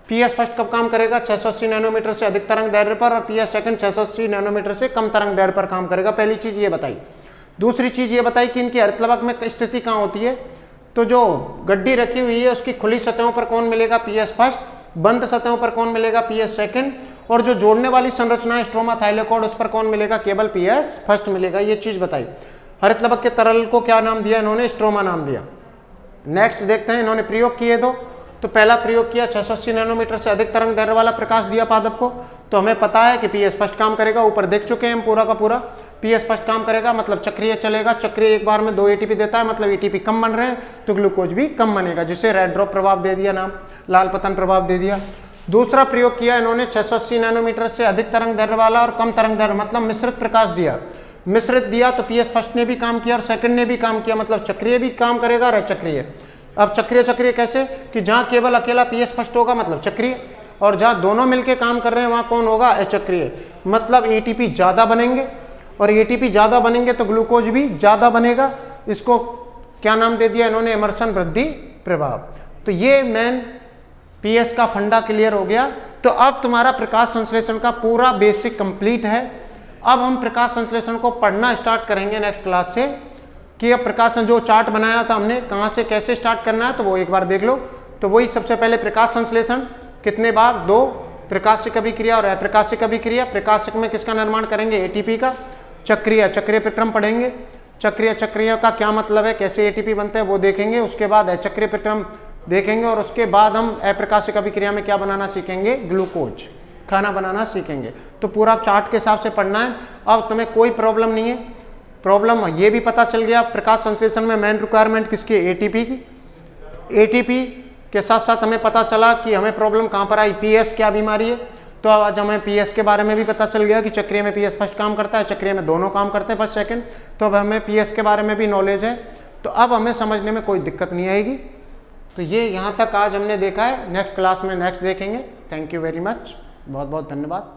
पीएस फर्स्ट कब काम करेगा, 680 नैनोमीटर से अधिक तरंग दैर्ध्य पर, और पीएस सेकंड 680 नैनोमीटर से कम तरंग दैर्ध्य पर काम करेगा। पहली चीज ये बताई। दूसरी चीज ये बताई कि इनकी हरितलवक में स्थिति कहाँ होती है, तो जो गड्डी रखी हुई है उसकी खुली सतहों पर कौन मिलेगा, पीएस फर्स्ट, बंद सतहों पर कौन मिलेगा, पीएस सेकंड, और जो जोड़ने वाली संरचना है स्ट्रोमा थाइलेकोइड उस पर कौन मिलेगा, केवल पीएस फर्स्ट मिलेगा। ये चीज बताई। हरितलवक के तरल को क्या नाम दिया इन्होंने, स्ट्रोमा नाम दिया। नेक्स्ट देखते हैं इन्होंने प्रयोग किए दो। तो पहला प्रयोग किया 680 नैनोमीटर से अधिक तरंग दैर्ध्य वाला प्रकाश दिया पादप को। तो हमें पता है कि पीएस फर्स्ट काम करेगा, ऊपर देख चुके हैं हम पूरा का पूरा। पीएस फर्स्ट काम करेगा मतलब चक्रीय चलेगा, चक्रीय एक बार में 2 एटीपी देता है, मतलब एटीपी कम बन रहे हैं तो ग्लूकोज भी कम बनेगा, जिसे रेड ड्रॉप प्रभाव दे दिया नाम, लाल पतन प्रभाव दे दिया। दूसरा प्रयोग किया इन्होंने 680 नैनोमीटर से अधिक तरंग दैर्ध्य वाला और कम तरंग दैर्ध्य, मतलब मिश्रित प्रकाश दिया। मिश्रित दिया तो पीएस फर्स्ट ने भी काम किया और सेकंड ने भी काम किया, मतलब चक्रीय भी काम करेगा और अचक्रीय। अब चक्रीय कैसे, कि जहां केवल अकेला पीएस फर्स्ट होगा मतलब चक्रीय, और जहां दोनों मिलकर काम कर रहे हैं वहां कौन होगा, अचक्रीय। मतलब एटीपी ज्यादा बनेंगे, और एटीपी ज्यादा बनेंगे तो ग्लूकोज भी ज्यादा बनेगा। इसको क्या नाम दे दिया इन्होंने, एमर्सन वृद्धि प्रभाव। तो ये मेन पीएस का फंडा क्लियर हो गया। तो अब तुम्हारा प्रकाश संश्लेषण का पूरा बेसिक कंप्लीट है। अब हम प्रकाश संश्लेषण को पढ़ना स्टार्ट करेंगे नेक्स्ट क्लास से, कि अब प्रकाश जो चार्ट बनाया था हमने कहाँ से कैसे स्टार्ट करना है तो वो एक बार देख लो। तो वही सबसे पहले प्रकाश संश्लेषण कितने भाग, 2, प्रकाशिक अभिक्रिया और अप्रकाशिक अभिक्रिया। प्रकाशिक में किसका निर्माण करेंगे, एटीपी का। चक्रीय प्रक्रम पढ़ेंगे, चक्रीय का क्या मतलब है, कैसे एटीपी बनते हैं वो देखेंगे। उसके बाद अचक्रीय प्रक्रम देखेंगे, और उसके बाद हम अप्रकाशिक अभिक्रिया में क्या बनाना सीखेंगे, ग्लूकोज, खाना बनाना सीखेंगे। तो पूरा चार्ट के हिसाब से पढ़ना है। अब तुम्हें कोई प्रॉब्लम नहीं है। प्रॉब्लम ये भी पता चल गया प्रकाश संश्लेषण में मेन रिक्वायरमेंट किसकी, एटीपी की। एटीपी के साथ साथ हमें पता चला कि हमें प्रॉब्लम कहाँ पर आई, पीएस क्या बीमारी है। तो आज हमें पीएस के बारे में भी पता चल गया कि चक्रीय में पीएस फर्स्ट काम करता है, चक्रीय में दोनों काम करते हैं फर्स्ट सेकंड। तो अब हमें पीएस के बारे में भी नॉलेज है। तो अब हमें समझने में कोई दिक्कत नहीं आएगी। तो ये यहाँ तक आज हमने देखा है, नेक्स्ट क्लास में नेक्स्ट देखेंगे। थैंक यू वेरी मच, बहुत बहुत धन्यवाद।